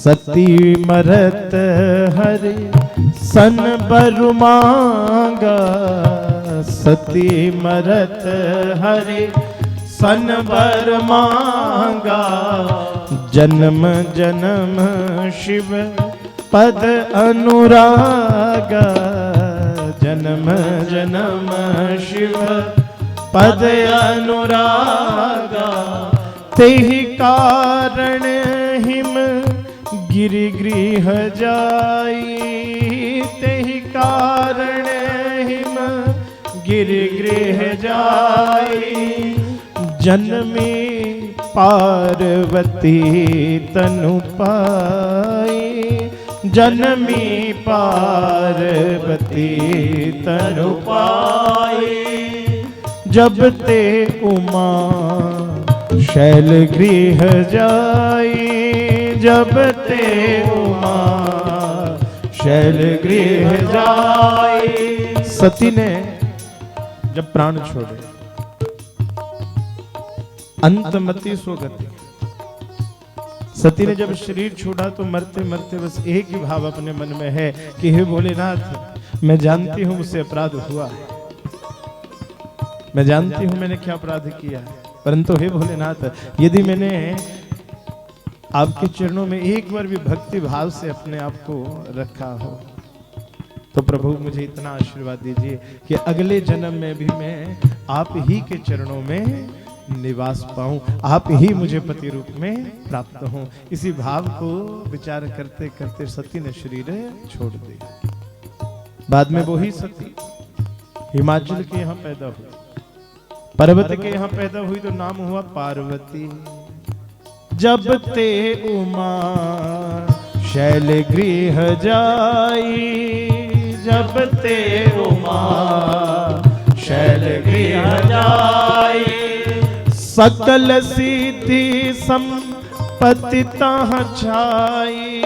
सती मरत हरे सन बर मांगा, सती मरत हरे सन बर मांगा, जन्म जन्म शिव पद अनुरागा, जन्म जन्म शिव पद अनुरागा, तेहि कारण हिम गिरि गृह जाई, तेहि कारण हिम गिरि गृह जाई, जन्मी पार्वती तनु पाई, जन्मी पार्वती तनु पाई, जब ते उमा शैल गृह जाई, जब ते उमा शैल गृह जाई। सती ने जब प्राण छोड़े, अंतमति स्वगति, सती ने जब शरीर छोड़ा तो मरते मरते बस एक ही भाव अपने मन में है कि हे भोलेनाथ, मैं जानती हूं मुझसे अपराध हुआ है, मैं जानती हूं मैंने क्या अपराध किया है, परंतु हे भोलेनाथ, यदि मैंने आपके चरणों में एक बार भी भक्ति भाव से अपने आप को रखा हो तो प्रभु मुझे इतना आशीर्वाद दीजिए कि अगले जन्म में भी मैं आप ही के चरणों में निवास पाऊं, आप ही मुझे पति रूप में प्राप्त हों। इसी भाव को विचार करते करते सती ने शरीर छोड़ दिया। बाद में वही सती हिमाचल के यहाँ पैदा हुई, पर्वत के यहाँ पैदा हुई तो नाम हुआ पार्वती। जब ते उमा शैल गृह जाई, जब ते उमा शैल गृह जाई, सकल सिद्धि संपत्ति ताह छाई,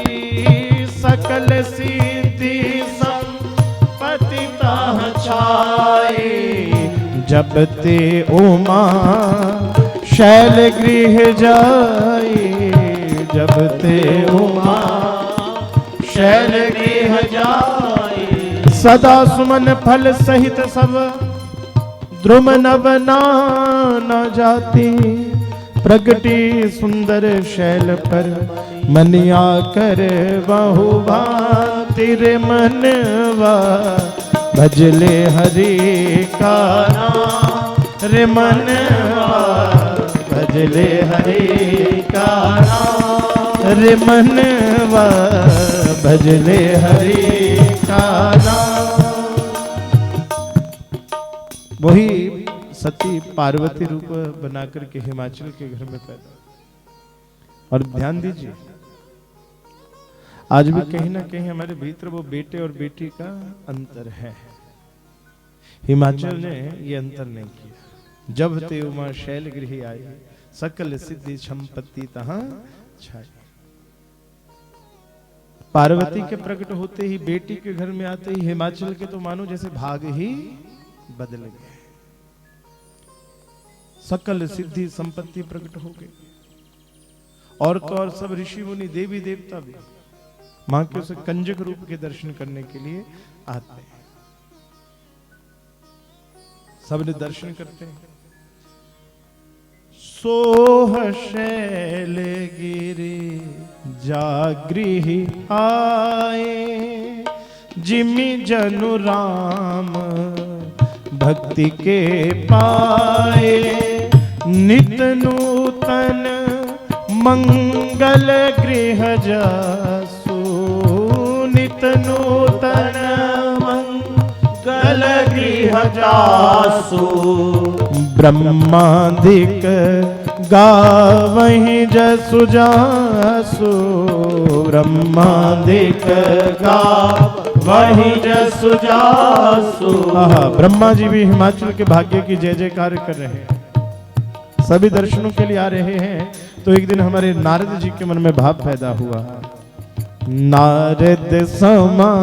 सकल सिद्धि संपत्ति ताह छाई, जब ते उमा शैल गृह जाई, जब ते उमा शैल गृह जाई, सदा सुमन फल सहित सब द्रुम नव नाना जाति, प्रगटी सुंदर शैल पर मनिया कर बहु भांति, रे मनवा भजले हरि का नाम, रे मनवा भजले हरि का नाम, रे मनवा भजले हरि का नाम। वही सती पार्वती रूप बनाकर के हिमाचल के घर में पैदा। और ध्यान दीजिए, आज भी कहीं ना कहीं हमारे भीतर वो बेटे और बेटी का अंतर है। हिमाचल ने ये अंतर नहीं किया। जब ते उमा शैल गृह आई, सकल सिद्धि संपत्ति तहां छाई। पार्वती के प्रकट होते ही, बेटी के घर में आते ही हिमाचल के तो मानो जैसे भाग ही बदल गए। सकल सिद्धि संपत्ति प्रकट हो गई। और तो और सब ऋषि मुनि देवी देवता भी मां के उस कंजक रूप के दर्शन करने के लिए आते हैं। सब ने दर्शन करते हैं। सोह शैल गिरि जागृहि आए, जिमि जनु राम भक्ति के पाए, नित नूतन मंगल गृह जासु, नित नूतन मंगल गृह जासु, ब्रह्मादिक गावहि जसु जासु, ब्रह्मादिक गावहि जसु जासु। ब्रह्मा जी भी हिमाचल के भाग्य की जय जयकार कर रहे हैं, सभी दर्शनों के लिए आ रहे हैं। तो एक दिन हमारे नारद जी के मन में भाव पैदा हुआ, नारद समा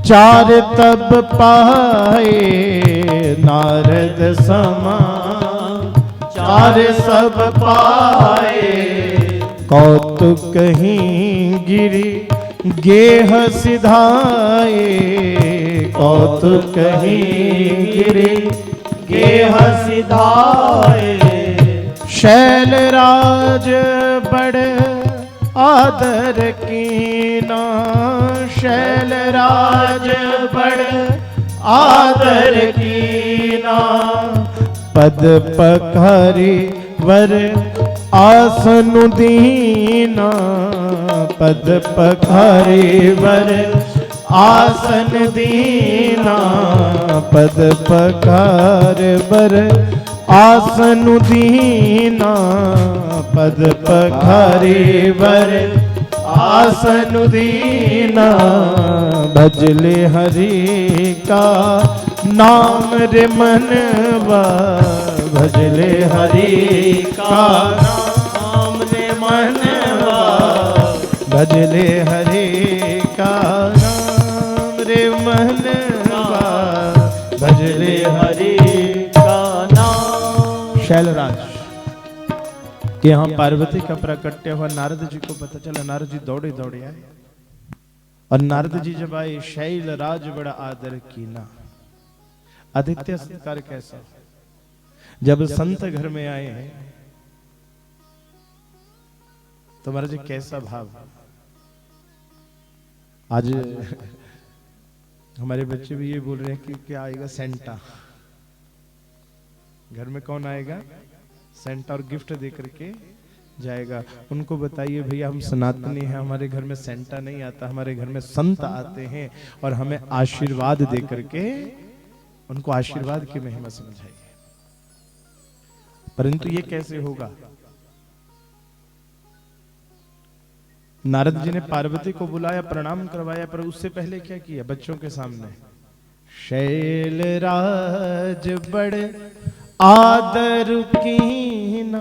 चार तब पाए, नारद समा चार सब पाए, कौतुक कहीं गिरी गेह सिधाए, कौतुक कहीं गिरी गेह सिधाए। शैलराज बड़ आदर कीना, शैलराज बड़ आदर कीना। पद पखारी वर आसन दीना, पद पखारी वर आसन दीना। पद पखार वर आसन दीना, पद पखारी वर आसन दीना। भजले हरि का नाम रे मनवा, भजले हरि का नाम रे मनवा। भजले हरि का नाम रे मनवा, भजले हरि का नाम। शैलराज कि यहाँ पार्वती का प्राकट्य हुआ, नारद जी को पता चला। नारद जी दौड़े दौड़े आए, और नारद जी जब आए, शैलराज बड़ा आदर कीना। आदित्य सत्कार कैसा, जब संत घर में आए हैं तो महाराज जी कैसा भाव। आज हमारे बच्चे भी ये बोल रहे हैं कि क्या आएगा, सेंटा। घर में कौन आएगा, सेंटा, और गिफ्ट दे करके जाएगा। उनको बताइए भैया हम सनातनी हैं, हमारे घर में सेंटा नहीं आता, हमारे घर में संत आते हैं और हमें आशीर्वाद दे करके उनको आशीर्वाद की महिमा समझाइए। परंतु ये कैसे होगा। नारद जी ने पार्वती को बुलाया, प्रणाम करवाया, पर उससे पहले क्या किया, बच्चों के सामने शैलराज बड़े आदर कीना।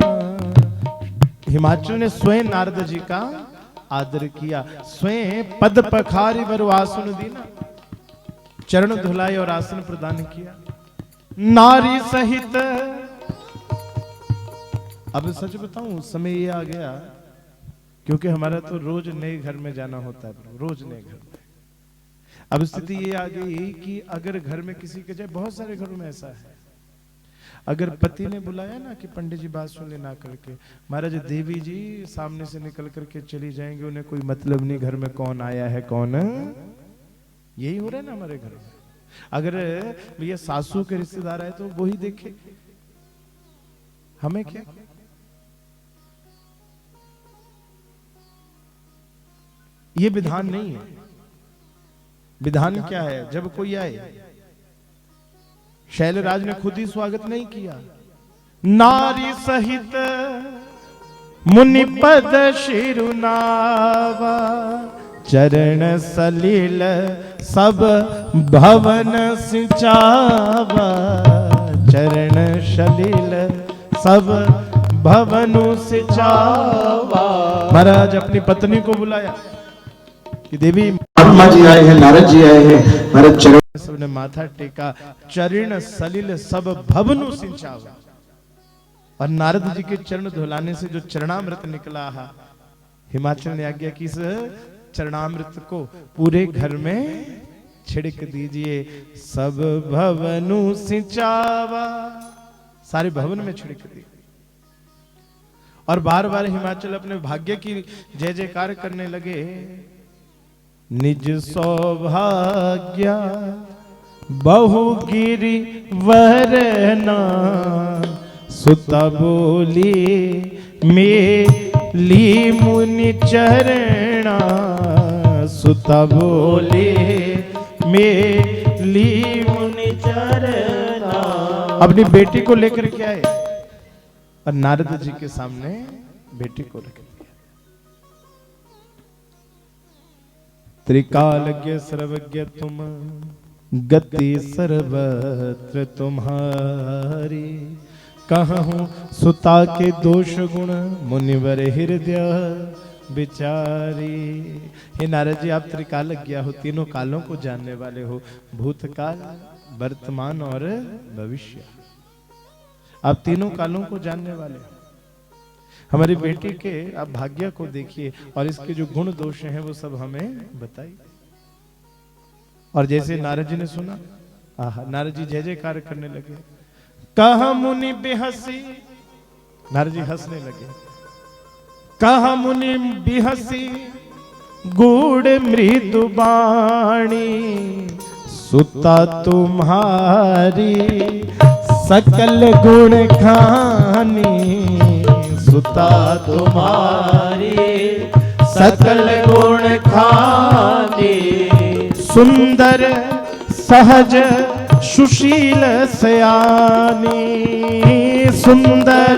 हिमाचल ने स्वयं नारद जी का आदर किया, स्वयं पद पखारी वर आसन दीना, चरण धुलाए और आसन प्रदान किया। नारी सहित, अब सच बताऊं उस समय ये आ गया, क्योंकि हमारा तो रोज नए घर में जाना होता है, रोज नए घर में। अब स्थिति ये आ गई कि अगर घर में किसी के जाए, बहुत सारे घरों में ऐसा है, अगर पति ने बुलाया ना कि पंडित जी बात सुन लेना करके, महाराज देवी जी सामने से निकल करके चली जाएंगे, उन्हें कोई मतलब नहीं घर में कौन आया है कौन। यही हो रहा है ना हमारे घर में। अगर भैया सासू के रिश्तेदार आए तो वही देखे, हमें क्या। ये विधान नहीं है। विधान क्या है, जब कोई आए, शैलराज ने खुद ही स्वागत नहीं किया। नारी सहित मुनिपद शिरुनावा, चरण सलील सब भवन सिंचावा। चरण सलील सब भवनु सिंचावा। महाराज अपनी पत्नी को बुलाया कि देवी, ब्रह्मा जी आए हैं, नारद जी आए हैं, महाराज चरण, सबने माथा टेका। चरण सलिल सब भवनु सिंचावा। और नारद जी के चरण धुलाने से जो चरणामृत निकला है, हिमाचल ने आज्ञा की, इस चरणामृत को पूरे घर में छिड़क दीजिए। सब भवनु सिंचावा, सारे भवन में छिड़क दी। और बार बार हिमाचल अपने भाग्य की जय जयकार करने लगे। निज सौभाग्य बहुगिरि वरना, सुता बोली मेली मुनि चरणा। सुता बोली मेली मुनि चरणा। अपनी बेटी को लेकर के आए और नारद जी के सामने बेटी को रख दिया। त्रिकालज्ञ सर्वज्ञ तुम, गति सर्वत्र तुम्हारी। कहूं सुता के दोष गुण, मुनिवर हृदय विचारी। हे नारद जी, आप त्रिकालज्ञ हो, तीनों कालों को जानने वाले हो, भूतकाल, वर्तमान और भविष्य। आप तीनों कालों को जानने वाले हो। हमारी बेटी के आप भाग्य को देखिए और इसके जो गुण दोष हैं वो सब हमें बताइए। और जैसे नारद जी ने सुना, आहा, नारद जी जय जयकार करने लगे। कहा मुनि बेहसी, नारद जी हंसने लगे। कहा मुनि बेहसी गूढ़ मृदु बाणी, सुता तुम्हारी सकल गुण खानी, सुता तुम्हारी सकल गुण खानी, सुंदर सहज सुशील सयानी, सुंदर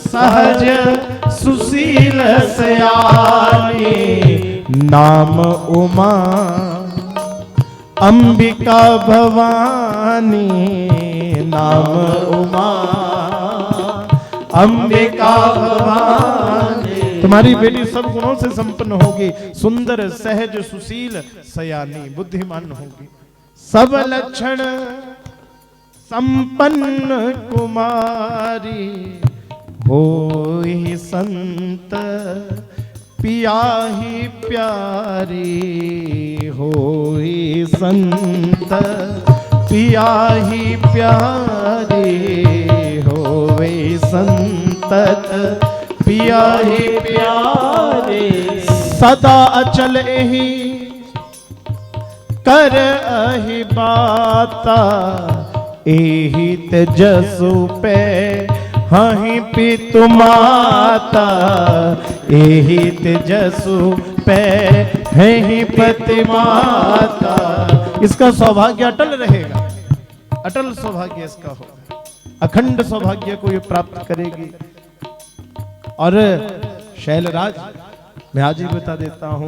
सहज सुशील सयानी, नाम उमा अंबिका भवानी, नाम उमा अंबिका भवानी। तुम्हारी बेटी सब गुणों से संपन्न होगी, सुंदर सहज सुशील सयानी, बुद्धिमान होगी, सब लक्षण संपन्न कुमारी, होई संत पियाही प्यारी, होई संत पियाही प्यारी, होवे संतत पियाही प्यारी, सदा अचल एही कर अहि बाता, एही तेजसु पे हहि पितु माता, एही तेजसु पे हहि पति माता। इसका सौभाग्य अटल रहेगा, अटल सौभाग्य इसका होगा, अखंड सौभाग्य को ये प्राप्त करेगी। और शैलराज, मैं आज ही बता देता हूं,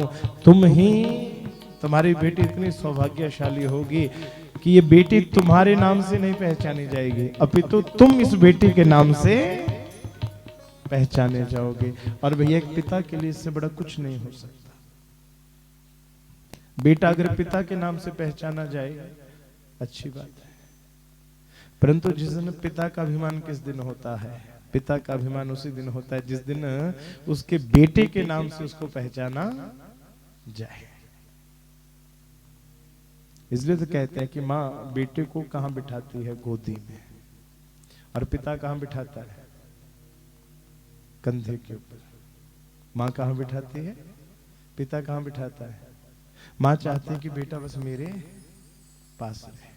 तुम्हारी बेटी इतनी सौभाग्यशाली होगी कि ये बेटी तुम्हारे नाम से नहीं पहचानी जाएगी, अपितु तुम इस बेटी के नाम से पहचाने जाओगे। और भैया एक पिता के लिए इससे बड़ा कुछ नहीं हो सकता। बेटा अगर पिता के नाम से पहचाना जाए अच्छी बात है, परंतु जिस दिन पिता का अभिमान किस दिन होता है, पिता का अभिमान उसी दिन होता है जिस दिन उसके बेटे के नाम से उसको पहचाना जाए। इसलिए तो कहते हैं कि माँ बेटे को कहां बिठाती है? गोदी में। और पिता कहां बिठाता है? कंधे के ऊपर। माँ कहां बिठाती है? पिता कहां बिठाता है? माँ चाहती है कि बेटा बस मेरे पास रहे,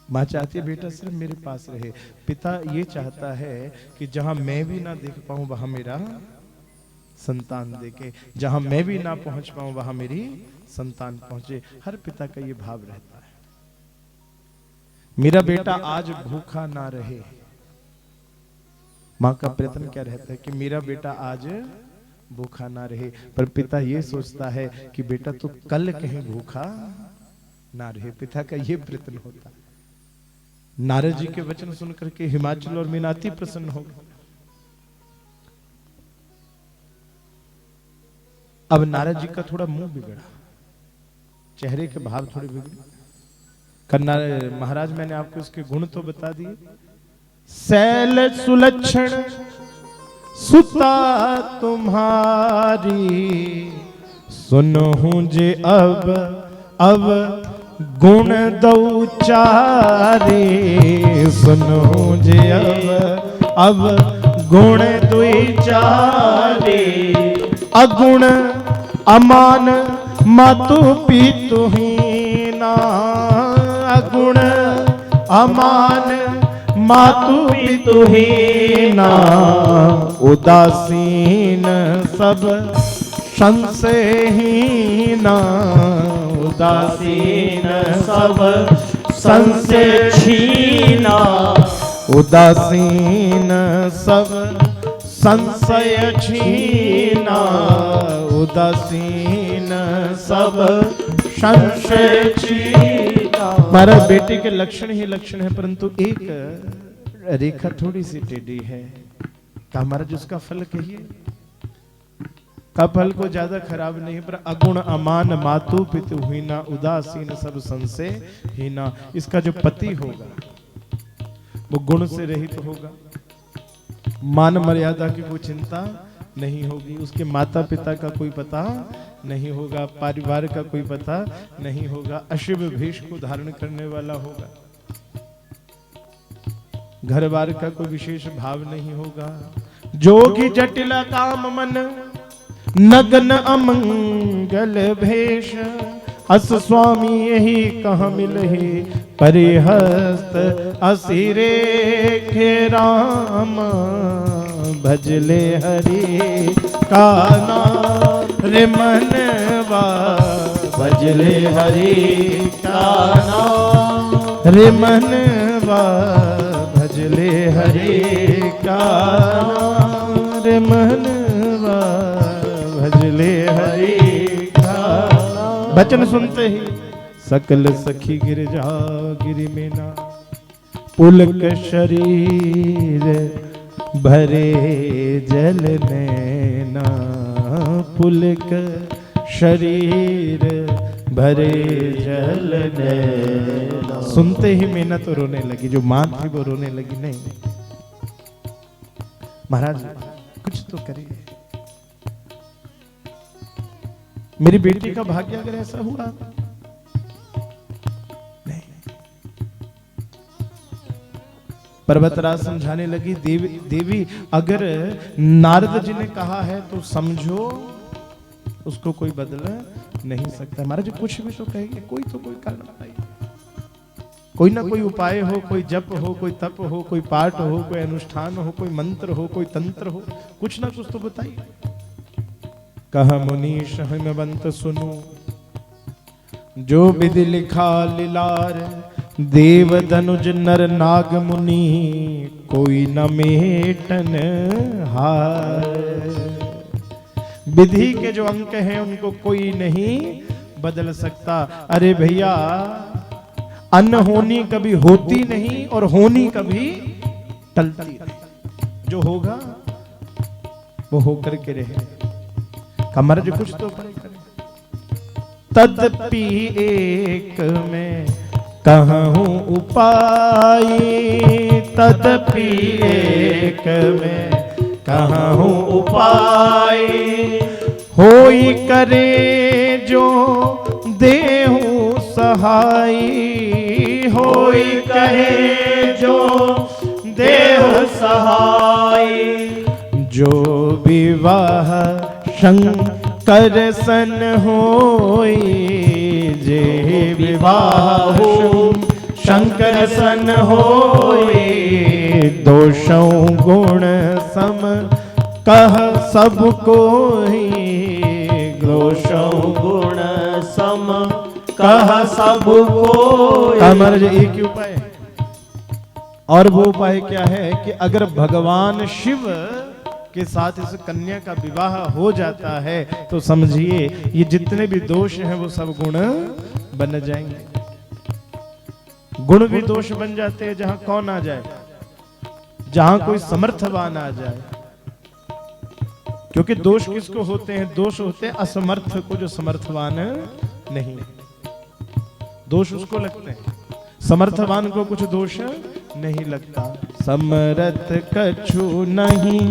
माँ चाहती है बेटा सिर्फ मेरे पास रहे। पिता ये चाहता है कि जहां मैं भी ना देख पाऊं वहां मेरा संतान देखे, जहां मैं भी ना पहुंच पाऊं वहां मेरी संतान पहुंचे। हर पिता का ये भाव रहता है, मेरा बेटा आज भूखा ना रहे। मां का प्रयत्न क्या रहता है कि मेरा बेटा आज भूखा ना रहे, पर पिता ये सोचता है कि बेटा तो कल कहीं भूखा ना रहे। पिता का ये प्रयत्न होता है। नारद जी के वचन सुनकर के हिमाचल और मीनाती प्रसन्न हो गए। अब नारद जी का थोड़ा मुंह बिगड़ा, चेहरे के भाव थोड़े बिगड़े। कन्ना महाराज, मैंने आपको इसके गुण तो बता दिए। शैल सुलक्षण सुता तुम्हारी, सुनहु जे अब गुण दऊ चारे, सुनहु जे अब गुण दुई चारे। अगुण अमान मातु पितु हीना, अगुण अमान मातु पितु हीना। उदासीन सब संशयहीना, उदासीन सब संशय छीना। उदासीन सब संशय छीना, उदासीन सब संशय छीना। हमारा बेटे के लक्षण ही लक्षण है, परंतु एक रेखा थोड़ी सी टेढ़ी है। तो हमारा जिसका फल कहिए, का फल को ज्यादा खराब नहीं, पर अगुण अमान मातु पितु हीना, उदासीन सब संशय हीना। इसका जो पति होगा वो गुण से रहित होगा, मान मर्यादा की कोई चिंता नहीं होगी, उसके माता पिता का कोई पता नहीं होगा, परिवार का कोई पता नहीं होगा, अशुभ भेष को धारण करने वाला होगा, घर बार का कोई विशेष भाव नहीं होगा। जोगी जटिल काम मन नग्न अमंगल भेष, अस स्वामी यही कहाँ मिलहि, परिहस्त असिरे खे राम, भजले हरि का नाम रे मनवा, भजले हरि का नाम रे मनवा, भजले हरि का नाम रे मनवा, भजले हरि का नाम। वचन सुनते ही सकल सखी गिर जा गिरि में ना, पुलक शरीर भरे जल नैना, पुलक शरीर भरे जल नैना। सुनते ही मीना तो रोने लगी, जो मां थी वो रोने लगी। नहीं महाराज कुछ तो करिए, मेरी बेटी का भाग्य अगर ऐसा हुआ। नहीं, पर्वतराज समझाने लगी, देवी अगर नारद जी ने कहा है तो समझो, उसको कोई बदल नहीं सकता। महाराज कुछ भी तो कहेंगे, कोई तो कोई कारण बताइए, कोई ना कोई उपाय हो, कोई जप हो, कोई तप हो, कोई पाठ हो, कोई अनुष्ठान हो, कोई मंत्र हो, कोई तंत्र हो, कुछ ना कुछ तो बताइए। कहा मुनीश हिमवंत सुनो, जो विधि लिखा लिलार, देव धनुज नर नाग मुनि, कोई न मेटन हार। विधि के जो अंक हैं उनको कोई नहीं बदल सकता। अरे भैया, अनहोनी कभी होती नहीं और होनी कभी टलती नहीं। जो होगा वो होकर के रहे। कमर जो कुछ तो करे। तदपि एक में कहूं उपाय, तदपि एक में कहूं उपाय, होई करे जो देहु सहाय, होई कहे जो देहु सहाय। जो विवाह शंकर सन होई, जे विवाह शंकर सन होई, दोषों गुण सम कह सब कोई, दोषों गुण सम कह सब कोई। हमारा जो एक ही उपाय है, और वो उपाय क्या है कि अगर भगवान शिव के साथ इस कन्या का विवाह हो जाता है तो समझिए ये जितने भी दोष हैं वो सब गुण बन जाएंगे। गुण भी दोष बन जाते हैं जहां कौन आ जाए, जहां कोई समर्थवान आ जाए। क्योंकि दोष किसको होते हैं? दोष होते हैं असमर्थ को, जो समर्थवान नहीं। दोष उसको लगते हैं, समर्थवान को कुछ दोष नहीं लगता। समर्थ कछु नहीं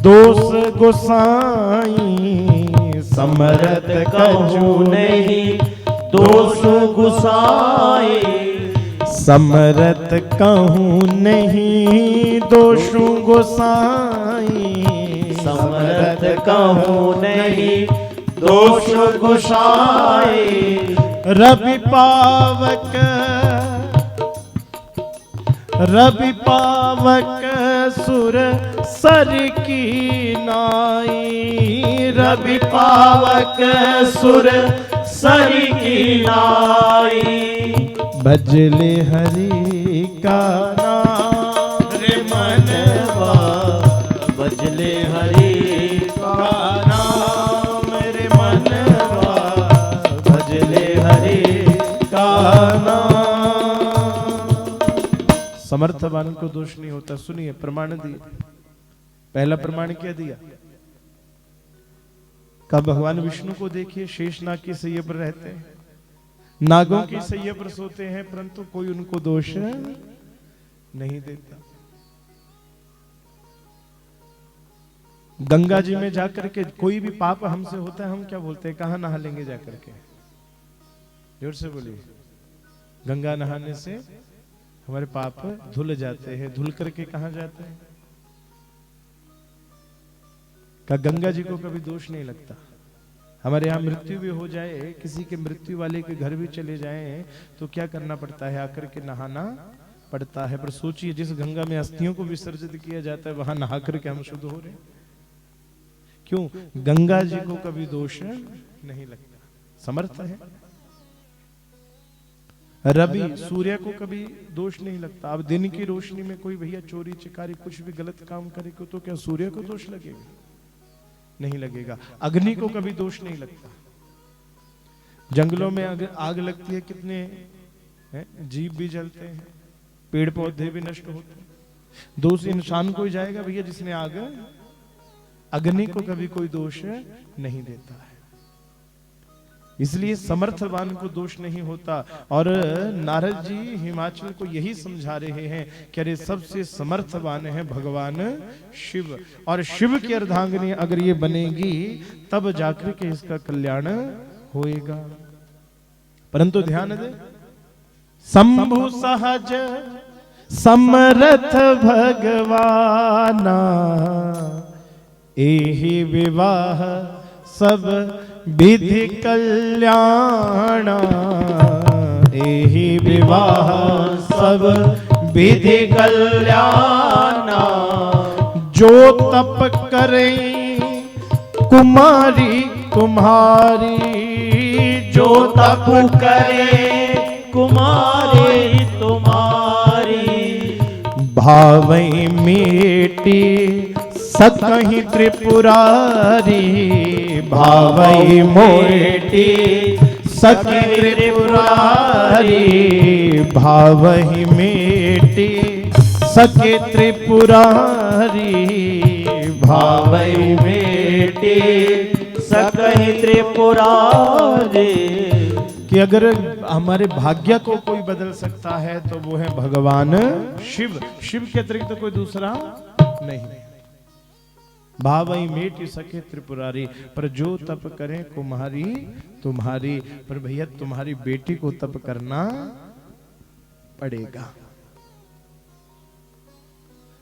दोष गोसाई, समर्थ कछु नहीं दोष गोसाई, समर्थ कहूँ नहीं दोष गोसाई, समर्थ कहूँ नहीं दोष गोसाई। रवि पावक रवि पावक सुर सर की नाई, रवि पावक सुर सर की नाई। भजले हरि का नाम रे मनवा, भजले हरि का नाम रे मनवा, भजले हरि का नाम। समर्थवान को दोष नहीं होता। सुनिए, प्रमाण दिए। पहला प्रमाण क्या दिया? का भगवान विष्णु को देखिए, शेषनाग की सैया पर रहते हैं, नागों की सैया पर सोते हैं, परंतु कोई उनको दोष नहीं देता। गंगा जी में जाकर के कोई भी पाप हमसे होता है, हम क्या बोलते हैं, कहां नहा लेंगे जाकर के? जोर से बोलिए। गंगा नहाने से हमारे पाप धुल जाते हैं। धुल करके कहां जाते हैं? का गंगा जी को कभी दोष नहीं लगता। हमारे यहाँ मृत्यु भी हो जाए, किसी के मृत्यु वाले के घर भी चले जाएं, तो क्या करना पड़ता है? आकर के नहाना पड़ता है। पर सोचिए, जिस गंगा में अस्थियों को विसर्जित किया जाता है, वहां नहा करके हम शुद्ध हो रहे हैं। क्यों? गंगा जी को कभी दोष नहीं लगता, समर्थ है। रवि सूर्य को कभी दोष नहीं लगता। अब दिन की रोशनी में कोई भैया चोरी चिकारी कुछ भी गलत काम करे तो क्या सूर्य को दोष लगेगा? नहीं लगेगा। अग्नि को कभी दोष नहीं लगता। जंगलों में अगर आग लगती है, कितने जीव भी जलते हैं, पेड़ पौधे भी नष्ट होते हैं। दोष इंसान को ही जाएगा भैया जिसने आग। अग्नि को कभी कोई दोष नहीं देता है। इसलिए समर्थवान को दोष नहीं होता। और नारद जी हिमाचल को यही समझा रहे हैं कि अरे सबसे समर्थवान है भगवान शिव, और शिव की अर्धांगिनी अगर ये बनेगी तब जाकर के इसका कल्याण होएगा। परंतु ध्यान दे, शंभु सहज समर्थ भगवाना, एहि विवाह सब विधि कल्याण, एहि विवाह सब विधि कल्याण। जो तप करे कुमारी तुम्हारी, जो तप करे कुमारी तुम्हारी, भावई मेटी सकहि त्रिपुरारी, भावई मोटी सकहि त्रिपुरारी, भावहि मेटी सकहि त्रिपुरारी, भावई मेटी सकहि त्रिपुरारी। कि अगर हमारे भाग्य को कोई बदल सकता है तो वो है भगवान शिव। शिव के अतिरिक्त तो कोई दूसरा नहीं। भावई मेट सके त्रिपुरारी, पर जो तप करें कुम्हारी तुम्हारी। पर भैया तुम्हारी बेटी को तप करना पड़ेगा।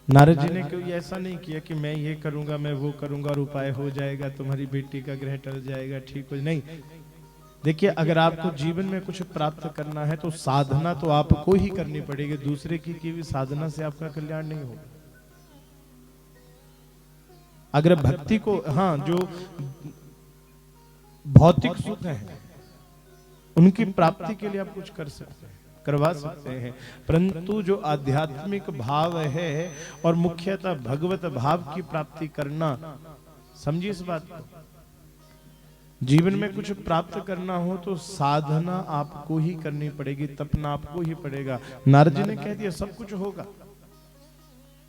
नारद जी ने कोई ऐसा नहीं किया कि मैं ये करूंगा, मैं वो करूंगा और उपाय हो जाएगा, तुम्हारी बेटी का ग्रह टल जाएगा, ठीक हो। नहीं, देखिए, अगर आपको जीवन में कुछ प्राप्त करना है तो साधना तो आपको ही करनी पड़ेगी। दूसरे की भी साधना से आपका कल्याण नहीं होगा। अगर भक्ति को, हाँ, जो भौतिक सुख है उनकी प्राप्ति के लिए आप कुछ कर सकते हैं, करवा सकते हैं, परंतु जो आध्यात्मिक भाव है और मुख्यतः भगवत भाव की प्राप्ति करना, समझिए इस बात को। जीवन में कुछ प्राप्त करना हो तो साधना आपको ही करनी पड़ेगी, तपना आपको ही पड़ेगा। नारद जी ने कह दिया सब कुछ होगा,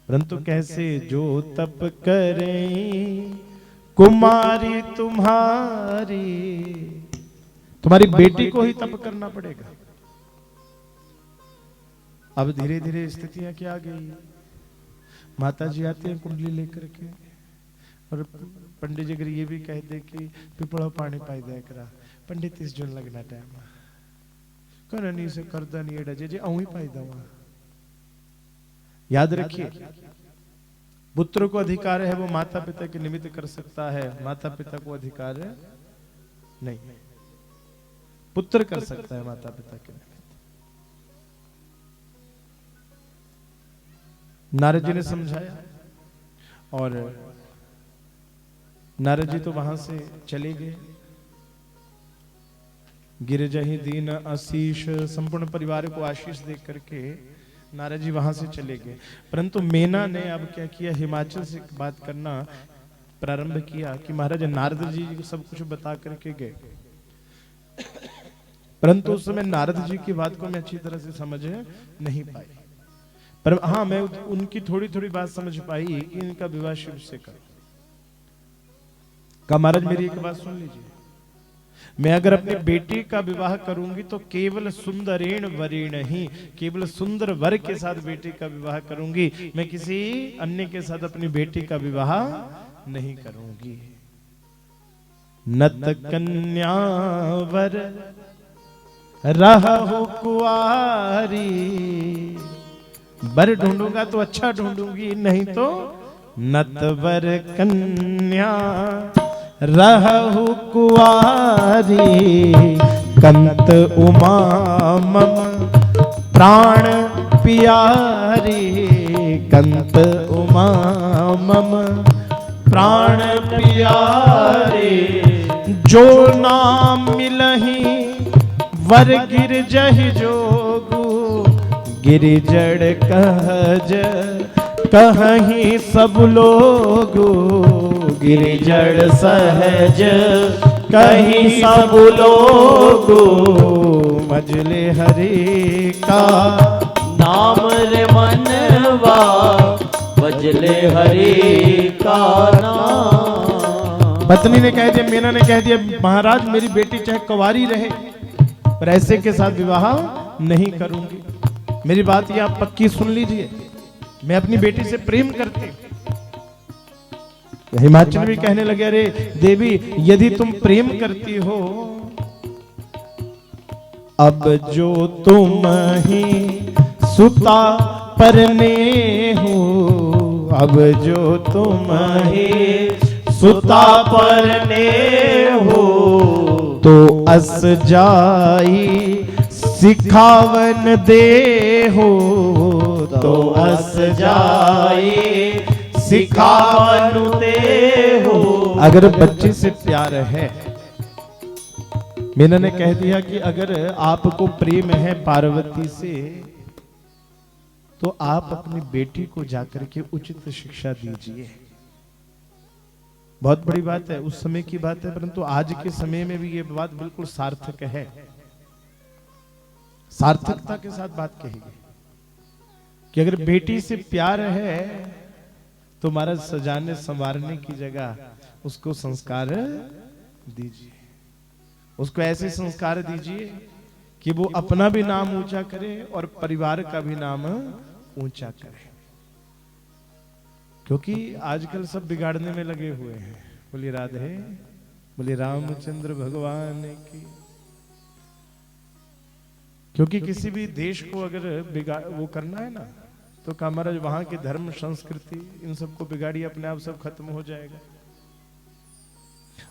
परंतु कैसे? जो तप करें कुमारी तुम्हारी, तुम्हारी बेटी को ही तप करना पड़ेगा। अब धीरे धीरे स्थितियां क्या आ गई, माता जी आते हैं कुंडली लेकर के, और पंडित जी अगर ये भी कह दे कि पिपड़ा पानी पाई दे करा, पंडित 30 जून लगना टाइम करनी से करदा नहीं एडा जे औ ही पाई दवा। याद रखिए, पुत्र को अधिकार है वो माता पिता के निमित्त कर सकता है, माता पिता को अधिकार नहीं। पुत्र कर सकता है माता पिता के निमित्त। नारद जी ने समझाया, और नारद जी तो वहां से चले गए। गिरजहि दीन आशीष, संपूर्ण परिवार को आशीष दे करके नारद जी वहां से चले गए। परंतु मेना ने अब क्या किया, हिमाचल से बात करना प्रारंभ किया कि महाराज नारद जी को सब कुछ बता करके गए, परंतु उस समय नारद जी की बात को मैं अच्छी तरह से समझ नहीं पाई। पर हाँ, मैं उनकी थोड़ी थोड़ी बात समझ पाई कि इनका विवाह शिव से कर। कहा महाराज मेरी एक बात सुन लीजिए, मैं अगर अपनी बेटी का विवाह करूंगी तो केवल सुंदरेण वरेण ही, केवल सुंदर वर के साथ बेटी का विवाह करूंगी, मैं किसी अन्य के साथ अपनी बेटी का विवाह नहीं करूंगी। नत कन्या वर रहु कुआरी, वर ढूंढूंगा तो अच्छा ढूंढूंगी, नहीं तो नतवर कन्या रहु कुआरी, कंत उमा मम प्राण पियारी, कंत उमा मम प्राण पियारी, जो नाम मिलही वर गिरजहि जोगु, गिरिजड़ कहज कहीं सब लोग, गिरिजड़ सहज कहीं सब लोग, मजले हरि का नाम रे मनवा, बजले हरि का नाम। पत्नी ने कह दिया, मीना ने कह दिया, महाराज मेरी बेटी चाहे कुंवारी रहे पर ऐसे के साथ विवाह नहीं करूंगी। मेरी बात ये आप पक्की सुन लीजिए, मैं अपनी बेटी से प्रेम करती हूं। हिमाचल भी कहने लगे, अरे देवी यदि तुम प्रेम करती हो, अब जो तुम ही सुता परने हो, अब जो तुम ही सुता परने हो, तो अस जाई सिखावन दे हो, तो अस जाई सिखावन दे हो। अगर बच्चे से प्यार है, मीना ने कह दिया कि अगर आपको प्रेम है पार्वती से, तो आप अपनी बेटी को जाकर के उचित शिक्षा दीजिए। बहुत बड़ी बात है, उस समय की बात है, परंतु आज के समय में भी ये बात बिल्कुल सार्थक है, सार्थकता के साथ बात कही गई कि अगर बेटी से प्यार है तो महाराज सजाने संवारने की जगह उसको संस्कार दीजिए, उसको ऐसे संस्कार दीजिए कि वो अपना भी नाम ऊंचा करे और परिवार का भी नाम ऊंचा करे, क्योंकि आजकल सब बिगाड़ने में लगे हुए हैं। बोलिए राधे, बोलिए रामचंद्र भगवान की। क्योंकि किसी भी देश को अगर वो करना है ना, तो का महाराज वहां की धर्म संस्कृति इन सबको बिगाड़ी, अपने आप सब खत्म हो जाएगा।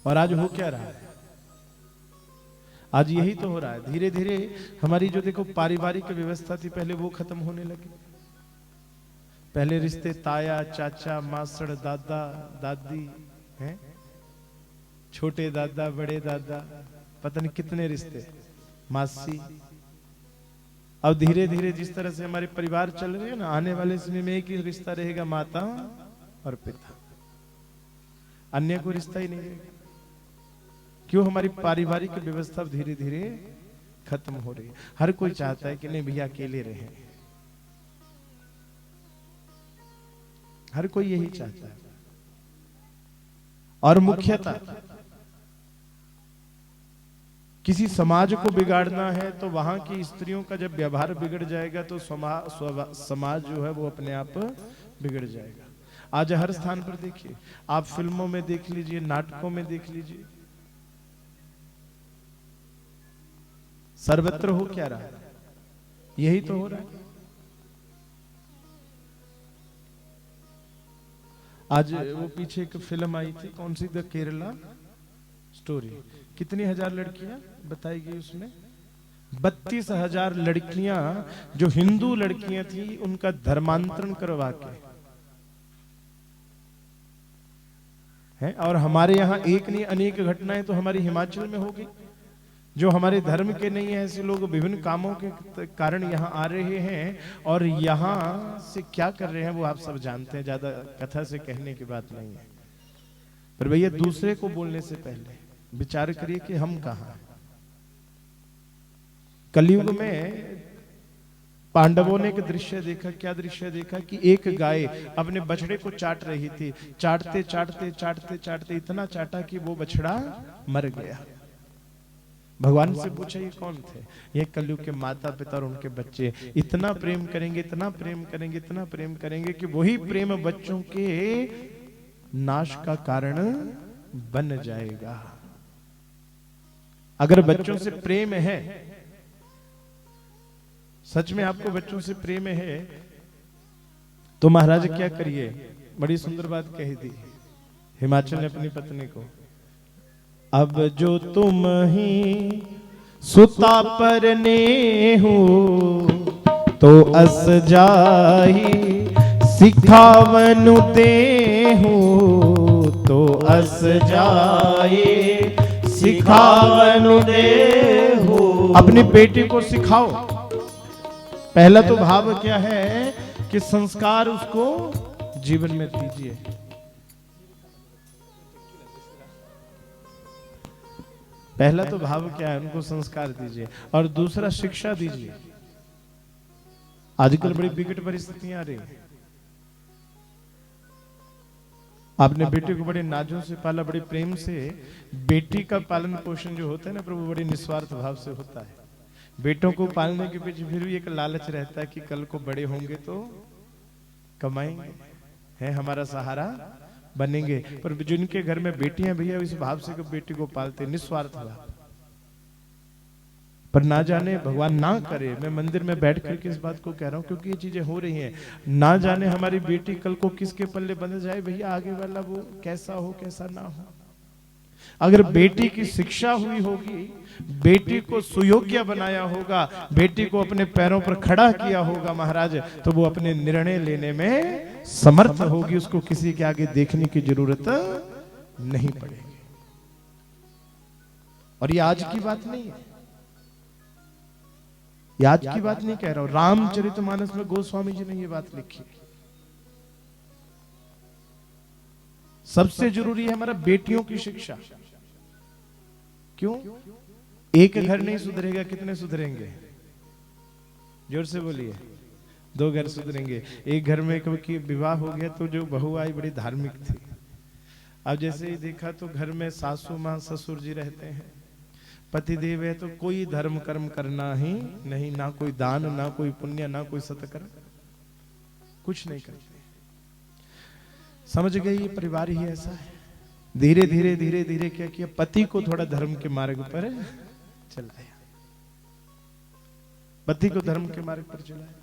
और आज हो क्या रहा है, आज यही तो हो रहा है। धीरे धीरे हमारी जो देखो पारिवारिक व्यवस्था थी पहले, वो खत्म होने लगी। पहले रिश्ते ताया चाचा मासड़ दादा दादी हैं, छोटे दादा बड़े दादा, पता नहीं कितने रिश्ते, मासी। अब धीरे धीरे जिस तरह से हमारे परिवार चल रहे हैं ना, आने वाले समय में एक ही रिश्ता रहेगा, माता और पिता, अन्य को रिश्ता ही नहीं रहेगा। क्यों? हमारी पारिवारिक व्यवस्था धीरे धीरे खत्म हो रही है। हर कोई चाहता है कि नहीं भैया अकेले रहे, हर कोई यही चाहता है। और मुख्यतः किसी समाज को बिगाड़ना है तो वहां की स्त्रियों का जब व्यवहार बिगड़ जाएगा तो समाज जो है वो अपने आप बिगड़ जाएगा। आज हर स्थान पर देखिए, आप फिल्मों में देख लीजिए, नाटकों में देख लीजिए, सर्वत्र हो क्या रहा है, यही तो हो रहा है। आज वो पीछे एक फिल्म आई थी, कौन सी, द केरला स्टोरी। कितनी हजार लड़कियां बताई गई उसमें? 32,000 लड़कियां जो हिंदू लड़कियां थी, उनका धर्मांतरण करवा के है। और हमारे यहाँ एक नहीं अनेक घटनाएं तो हमारी हिमाचल में हो गई। जो हमारे धर्म के नहीं है, ऐसे लोग विभिन्न कामों के कारण यहाँ आ रहे हैं और यहाँ से क्या कर रहे हैं वो आप सब जानते हैं, ज्यादा कथा से कहने की बात नहीं है। पर भैया दूसरे को बोलने से पहले विचार करिए कि हम कहाँ हैं। कलयुग में पांडवों ने एक दृश्य देखा। क्या दृश्य देखा? कि एक गाय अपने बछड़े को चाट रही थी। चाटते चाटते चाटते चाटते इतना चाटा कि वो बछड़ा मर गया। भगवान से पूछा ये कौन थे? ये कलयुग के माता पिता और उनके बच्चे। इतना प्रेम करेंगे, इतना प्रेम करेंगे, इतना प्रेम करेंगे कि वही प्रेम बच्चों के नाश का कारण बन जाएगा। अगर बच्चों से प्रेम है, सच में आपको बच्चों से प्रेम है, तो महाराज क्या करिए? बड़ी सुंदर बात कही थी हिमाचल ने अपनी पत्नी को, अब जो तुम ही सुता परने हो तो अस जाही सिखावनु दे हो तो अस जाए सिखावनु दे हो। अपनी बेटी को सिखाओ। पहला तो भाव क्या है कि संस्कार उसको जीवन में दीजिए। पहला तो भाव क्या है, उनको संस्कार दीजिए, और दूसरा शिक्षा दीजिए। आजकल बड़ी विकट परिस्थितियां आ रही हैं। आपने बेटी को बड़े नाजों से पाला, बड़े प्रेम से। बेटी का पालन पोषण जो होता है ना प्रभु, बड़े निस्वार्थ भाव से होता है। बेटों को पालने के पीछे फिर भी एक लालच रहता है कि कल को बड़े होंगे तो कमाएंगे, है हमारा सहारा बनेंगे। पर जिनके घर में बेटियां भैया इस भाव से बेटी को पालते, निस्वार्थ भाव। पर ना जाने, भगवान ना करे, मैं मंदिर में बैठ करके इस बात को कह रहा हूं क्योंकि ये चीजें हो रही हैं। ना जाने हमारी बेटी कल को किसके पल्ले बंध जाए भैया, आगे वाला वो कैसा हो कैसा ना हो। अगर बेटी की शिक्षा हुई होगी, बेटी को सुयोग्य बनाया होगा, बेटी को अपने पैरों पर खड़ा किया होगा महाराज, तो वो अपने निर्णय लेने में समर्थ होगी। उसको किसी के आगे देखने की जरूरत नहीं पड़ेगी। और ये आज की बात नहीं है, ये आज की बात नहीं कह रहा हूं। रामचरितमानस में गोस्वामी जी ने ये बात लिखी। सबसे जरूरी है हमारा बेटियों की शिक्षा। क्यों? एक घर नहीं सुधरेगा, कितने सुधरेंगे? जोर से बोलिए। 2 घर सुधरेंगे। एक घर में कभी विवाह हो गया तो जो बहू आई बड़ी धार्मिक थी। अब जैसे ही देखा तो घर में सासू माँ ससुर जी रहते हैं, पति देव है, तो कोई धर्म कर्म करना ही नहीं, ना कोई दान, ना कोई पुण्य, ना कोई सत्कर्म, कुछ नहीं करते। समझ गए, ये परिवार ही ऐसा है। धीरे धीरे धीरे धीरे क्या किया, पति को थोड़ा धर्म के मार्ग पर चलाया, पति को धर्म के मार्ग पर चलाया।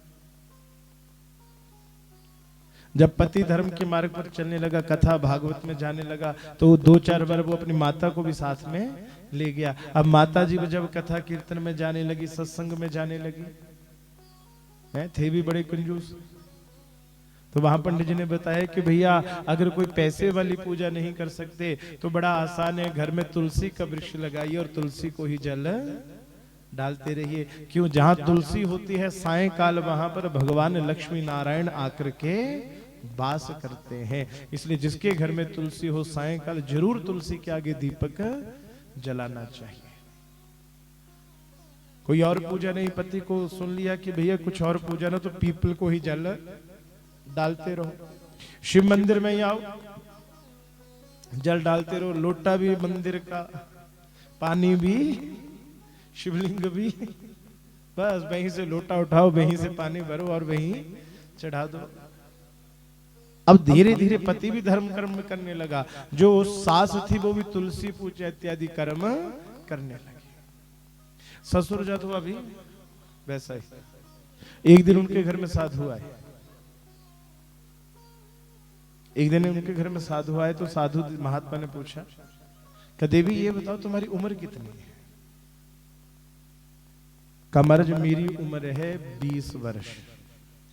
जब पति धर्म के मार्ग पर चलने लगा, कथा भागवत में जाने लगा, तो 2-4 बार वो अपनी माता को भी साथ में ले गया। अब माता जी जब कथा कीर्तन में जाने लगी, सत्संग में जाने लगी, थे भी बड़े कंजूस, तो वहां पंडित जी ने बताया कि भैया अगर कोई पैसे वाली पूजा नहीं कर सकते तो बड़ा आसान है, घर में तुलसी का वृक्ष लगाइए और तुलसी को ही जल डालते रहिए। क्यों? जहां तुलसी होती है सायंकाल वहां पर भगवान लक्ष्मी नारायण आकर के वास करते हैं। इसलिए जिसके घर में तुलसी हो सायंकाल जरूर तुलसी के आगे दीपक जलाना चाहिए। कोई और पूजा नहीं, पति को सुन लिया कि भैया कुछ और पूजा ना, तो पीपल को ही जल डालते रहो। शिव मंदिर में ही आओ, जल डालते रहो, लोटा भी मंदिर का, पानी भी, शिवलिंग भी, बस वहीं से लोटा उठाओ, वहीं से पानी भरो और वहीं चढ़ा दो। अब धीरे धीरे पति भी धर्म कर्म करने लगा, जो सास थी वो भी तुलसी पूजा इत्यादि कर्म करने लगी। ससुर जात हुआ भी वैसा ही। एक दिन उनके घर में साधु आए, एक दिन उनके घर में साधु आए तो साधु महात्मा ने पूछा कि देवी ये बताओ तुम्हारी उम्र कितनी है? कमरज मेरी उम्र है 20 वर्ष।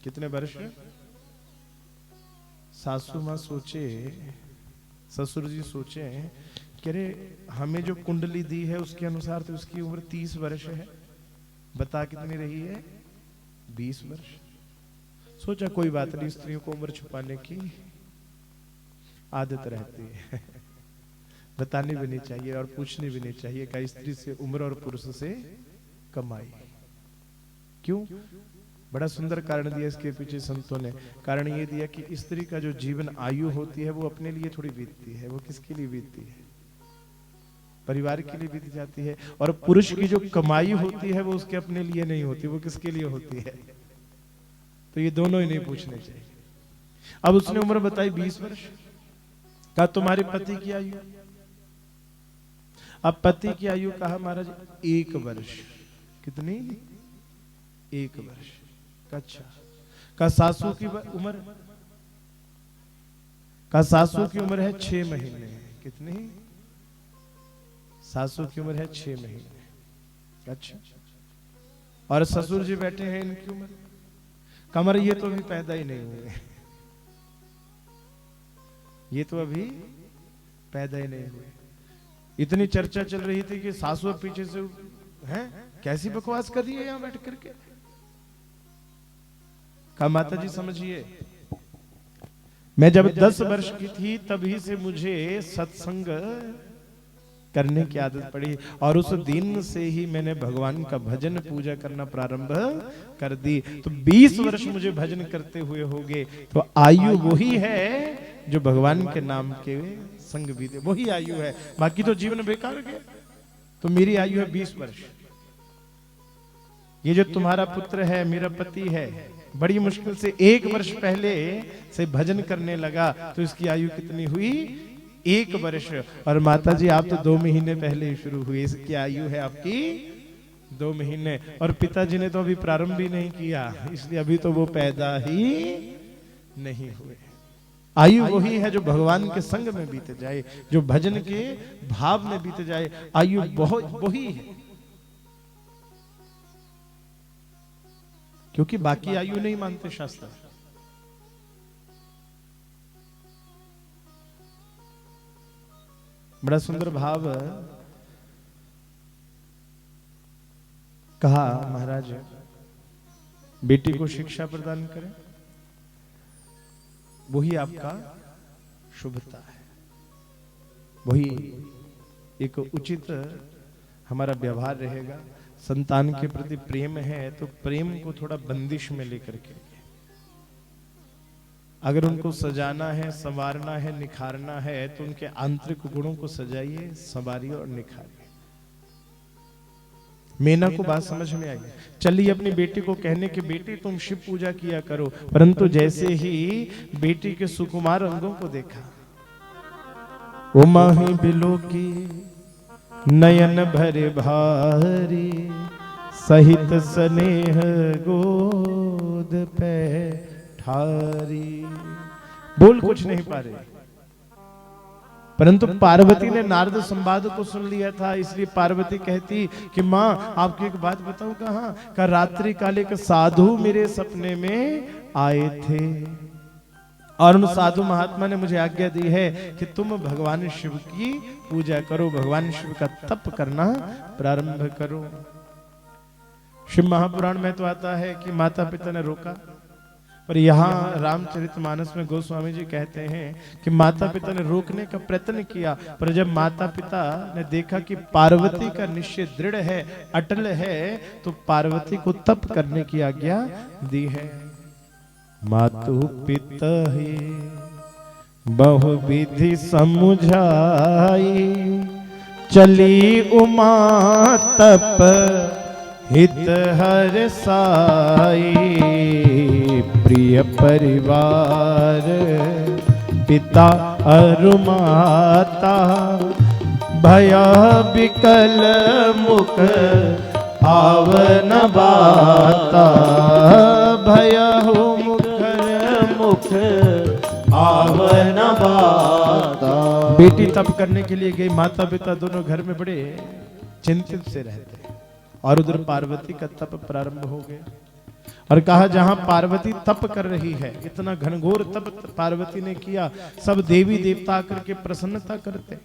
कितने वर्ष? सासू माँ सोचे, ससुर जी सोचे कि अरे हमें जो कुंडली दी है उसके अनुसार तो उसकी उम्र 30 वर्ष है, बता कितनी रही है? 20 वर्ष। सोचा कोई बात नहीं, स्त्रियों को उम्र छुपाने की आदत रहती है, बतानी भी नहीं चाहिए और पूछनी भी नहीं चाहिए कि स्त्री से उम्र और पुरुष से कमाई। क्यों? बड़ा सुंदर कारण दिया इसके पीछे संतों ने। कारण ये दिया कि स्त्री का जो जीवन आयु होती है वो अपने लिए थोड़ी बीतती है, वो किसके लिए बीतती है? परिवार के लिए बीत जाती है। और पुरुष की जो कमाई होती है वो उसके अपने लिए नहीं होती, वो किसके लिए होती है? तो ये दोनों ही नहीं पूछने चाहिए। अब उसने उम्र बताई 20 वर्ष। कहा तुम्हारे पति की आयु? अब पति की आयु कहा महाराज 1 वर्ष। कितनी? 1 वर्ष। अच्छा। का सासू की उम्र? का सासू की उम्र है 6 महीने। कितनी? सासू की उम्र है 6 महीने। अच्छा। और ससुर जी बैठे हैं, इनकी उम्र? कमर ये तो अभी पैदा ही नहीं हुए, ये तो अभी पैदा ही नहीं हुए। इतनी चर्चा चल रही थी कि सासू पीछे से हैं कैसी बकवास कर रही है यहां बैठ करके। कहा माता जी समझिए, मैं जब 10 वर्ष की थी तभी से मुझे सत्संग करने की आदत पड़ी और उस दिन से ही मैंने भगवान का भजन पूजा करना प्रारंभ कर दी। तो 20 वर्ष मुझे भजन करते हुए हो गए। तो आयु वही है जो भगवान के नाम के संग बीते, वही आयु है। बाकी तो जीवन बेकार गया। तो मेरी आयु है 20 वर्ष। ये जो तुम्हारा पुत्र है, मेरा पति है, बड़ी मुश्किल से 1 वर्ष पहले से भजन करने लगा, तो इसकी आयु कितनी हुई? 1 वर्ष। और माता जी आप तो 2 महीने पहले ही शुरू हुई, इसकी आयु है आपकी 2 महीने। और पिताजी ने तो अभी प्रारंभ भी नहीं किया, इसलिए अभी तो वो पैदा ही नहीं हुए। आयु वही है जो भगवान के संग में बीते जाए, जो भजन के भाव में बीते जाए, आयु बहुत वही है। क्योंकि बाकी आयु नहीं मानते शास्त्र। बड़ा सुंदर भाव कहा महाराज, बेटी को शिक्षा प्रदान करें, वही आपका शुभता है, वही एक उचित हमारा व्यवहार रहेगा। संतान के प्रति प्रेम है तो प्रेम को थोड़ा बंदिश में लेकर के, अगर उनको सजाना है, संवारना है, निखारना है, तो उनके आंतरिक गुणों को सजाइए, संवारिए और निखारिए। मीना को बात समझ में आई। चलिए अपनी बेटी को कहने कि बेटी तुम शिव पूजा किया करो, परंतु जैसे ही बेटी के सुकुमार अंगों को देखा, उमा ही बिलो की नयन भरे भारी, सहित स्नेह गोद पे ठारी। बोल कुछ नहीं पा रहे, परंतु पार्वती ने नारद संवाद को सुन लिया था, इसलिए पार्वती कहती कि माँ आपको एक बात बताऊं। कहा? का रात्रि काल एक साधु मेरे सपने में आए थे और उन साधु महात्मा ने मुझे आज्ञा दी है कि तुम भगवान शिव की पूजा करो, भगवान शिव का तप करना प्रारंभ करो। शिव महापुराण में तो आता है कि माता पिता ने रोका, पर यहाँ रामचरितमानस में गोस्वामी जी कहते हैं कि माता पिता ने रोकने का प्रयत्न किया, पर जब माता पिता ने देखा कि पार्वती का निश्चय दृढ़ है, अटल है, तो पार्वती को तप करने की आज्ञा दी है। मातु पिता ही बहुविधि समुझाई, चली उमा तप हित हर साई। प्रिय परिवार पिता और माता, भया विकल मुख आवन बाता। भया हो मुख आवन बाता। बेटी तप करने के लिए गई, माता पिता दोनों घर में बड़े चिंतित से रहते हैं और उधर पार्वती का तप प्रारंभ हो गया। और कहा जहां पार्वती तप कर रही है, इतना घनघोर तप पार्वती ने किया, सब देवी देवता आकर के प्रसन्नता करते।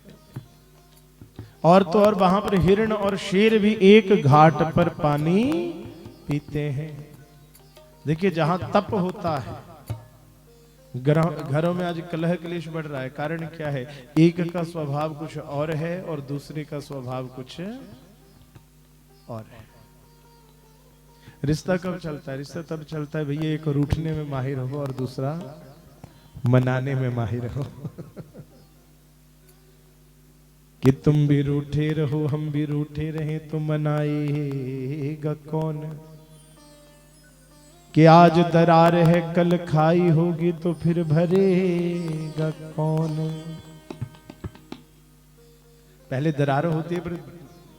और तो और वहां पर हिरण और शेर भी एक घाट पर पानी पीते हैं। देखिए जहां तप होता है, घरों में आज कलह क्लेश बढ़ रहा है। कारण क्या है? एक का स्वभाव कुछ और है और दूसरे का स्वभाव कुछ और है। रिश्ता कब चलता है? रिश्ता तब चलता है भैया एक रूठने में माहिर हो और दूसरा मनाने में माहिर हो। कि तुम भी रूठे रहो हम भी रूठे रहें तो मनाएगा कौन। कि आज दरार है कल खाई होगी तो फिर भरेगा कौन। पहले दरार होती है पर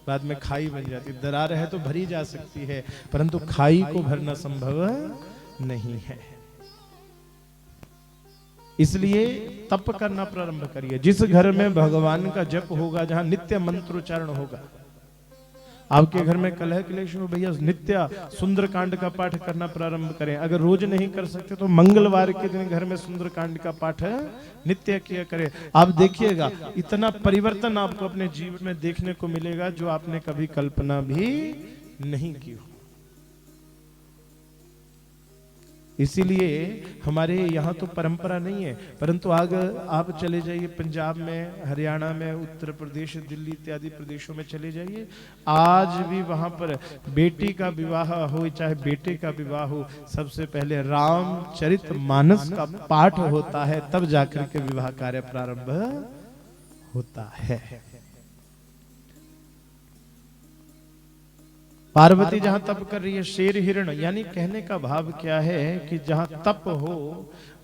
बाद में खाई बन जाती है। दरार है तो भरी जा सकती है परंतु खाई को भरना संभव नहीं है। इसलिए तप करना प्रारंभ करिए। जिस घर में भगवान का जप होगा, जहां नित्य मंत्रोच्चारण होगा, आपके घर में कलह क्लेश हो, भैया नित्य सुंदरकांड का पाठ करना प्रारंभ करें। अगर रोज नहीं कर सकते तो मंगलवार के दिन घर में सुंदरकांड का पाठ नित्य किया करें। आप देखिएगा इतना परिवर्तन आपको अपने जीवन में देखने को मिलेगा जो आपने कभी कल्पना भी नहीं की हो। इसीलिए हमारे यहाँ तो परंपरा नहीं है, परंतु अगर आप चले जाइए पंजाब में, हरियाणा में, उत्तर प्रदेश, दिल्ली इत्यादि प्रदेशों में चले जाइए, आज भी वहां पर बेटी का विवाह हो चाहे बेटे का विवाह हो, सबसे पहले रामचरितमानस का पाठ होता है, तब जाकर के विवाह कार्य प्रारंभ होता है। पार्वती जहां तप कर रही है, शेर हिरण, यानी कहने का भाव क्या है कि जहां तप हो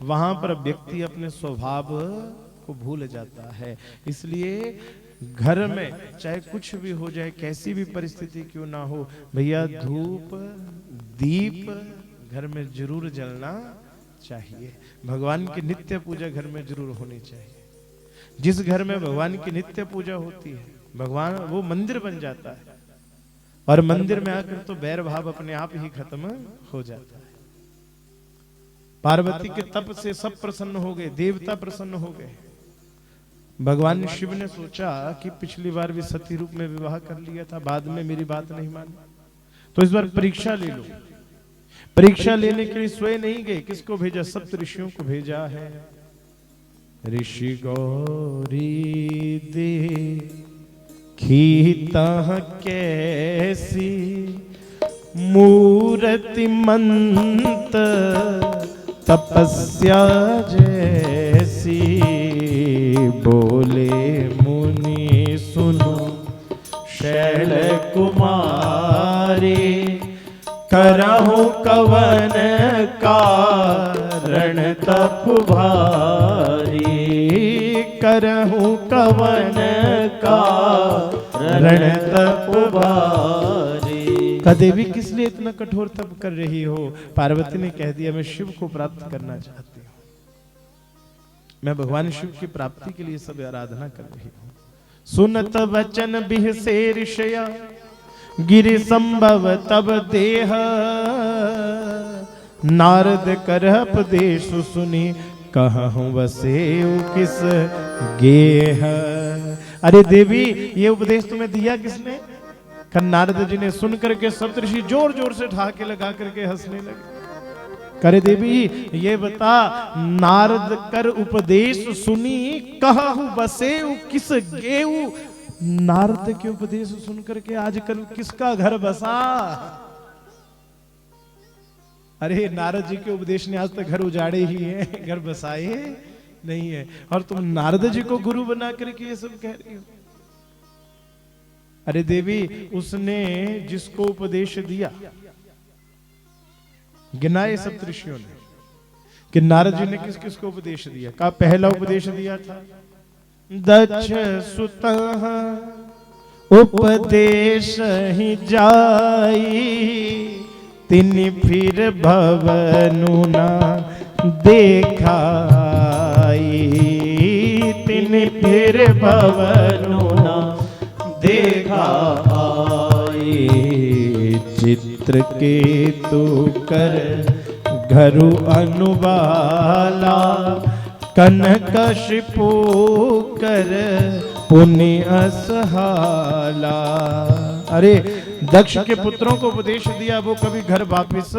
वहां पर व्यक्ति अपने स्वभाव को भूल जाता है। इसलिए घर में चाहे कुछ भी हो जाए, कैसी भी परिस्थिति क्यों ना हो, भैया धूप दीप घर में जरूर जलना चाहिए। भगवान की नित्य पूजा घर में जरूर होनी चाहिए। जिस घर में भगवान की नित्य पूजा होती है, भगवान वो मंदिर बन जाता है, और मंदिर में आकर तो बैर भाव अपने आप ही खत्म हो जाता है। पार्वती के तप से सब प्रसन्न हो गए, देवता प्रसन्न हो गए। भगवान शिव ने सोचा कि पिछली बार भी सती रूप में विवाह कर लिया था, बाद में मेरी बात नहीं मानी, तो इस बार परीक्षा ले लो। परीक्षा लेने के लिए स्वयं नहीं गए, किसको भेजा? सप्त ऋषियों को भेजा है। ऋषि गौरी दे खीता कैसी मूर्तिमंत तपस्या जैसी, बोले मुनि सुनो शैल कुमारी, करहु कवन कारण तप भारी, करहु कवन कारण तप भारी। का देवी किस लिए इतना कठोर तप कर रही हो? पार्वती ने कह दिया, मैं शिव को प्राप्त करना चाहती हूँ, मैं भगवान शिव की प्राप्ति के लिए सब आराधना कर रही हूँ। सुनत वचन बिह से ऋषया, गिरि संभव तब देह, नारद कर उपदेश सुनी, कहूं वसे किस गेह। अरे देवी, ये उपदेश तुम्हें दिया किसने? नारद जी ने। सुन करके सप्तऋषि जोर जोर से ठहाके लगा करके हंसने लगे। करे देवी ये बता, नारद कर उपदेश सुनी, कहूं वसे किस गेहू। नारद के उपदेश सुन करके आजकल किसका घर बसा? अरे नारद जी के उपदेश ने आज तक घर उजाड़े ही है, घर बसाए नहीं है, और तुम नारद जी को गुरु बना करके ये सब कह रही हो। अरे देवी, उसने जिसको उपदेश दिया, गिनाए सप्तऋषियों ने कि नारद जी ने किस किस को उपदेश दिया। का पहला उपदेश दिया था, दक्ष सुत उपदेश ही जाई, तिनि फिर भवनु ना देखाई, तिनि फिर भवनु ना देखाई, चित्र केतु कर घरु अनुबाला, कनकशिपु कर पुण्य असहाला। अरे दक्ष के पुत्रों को उपदेश दिया, वो कभी घर वापिस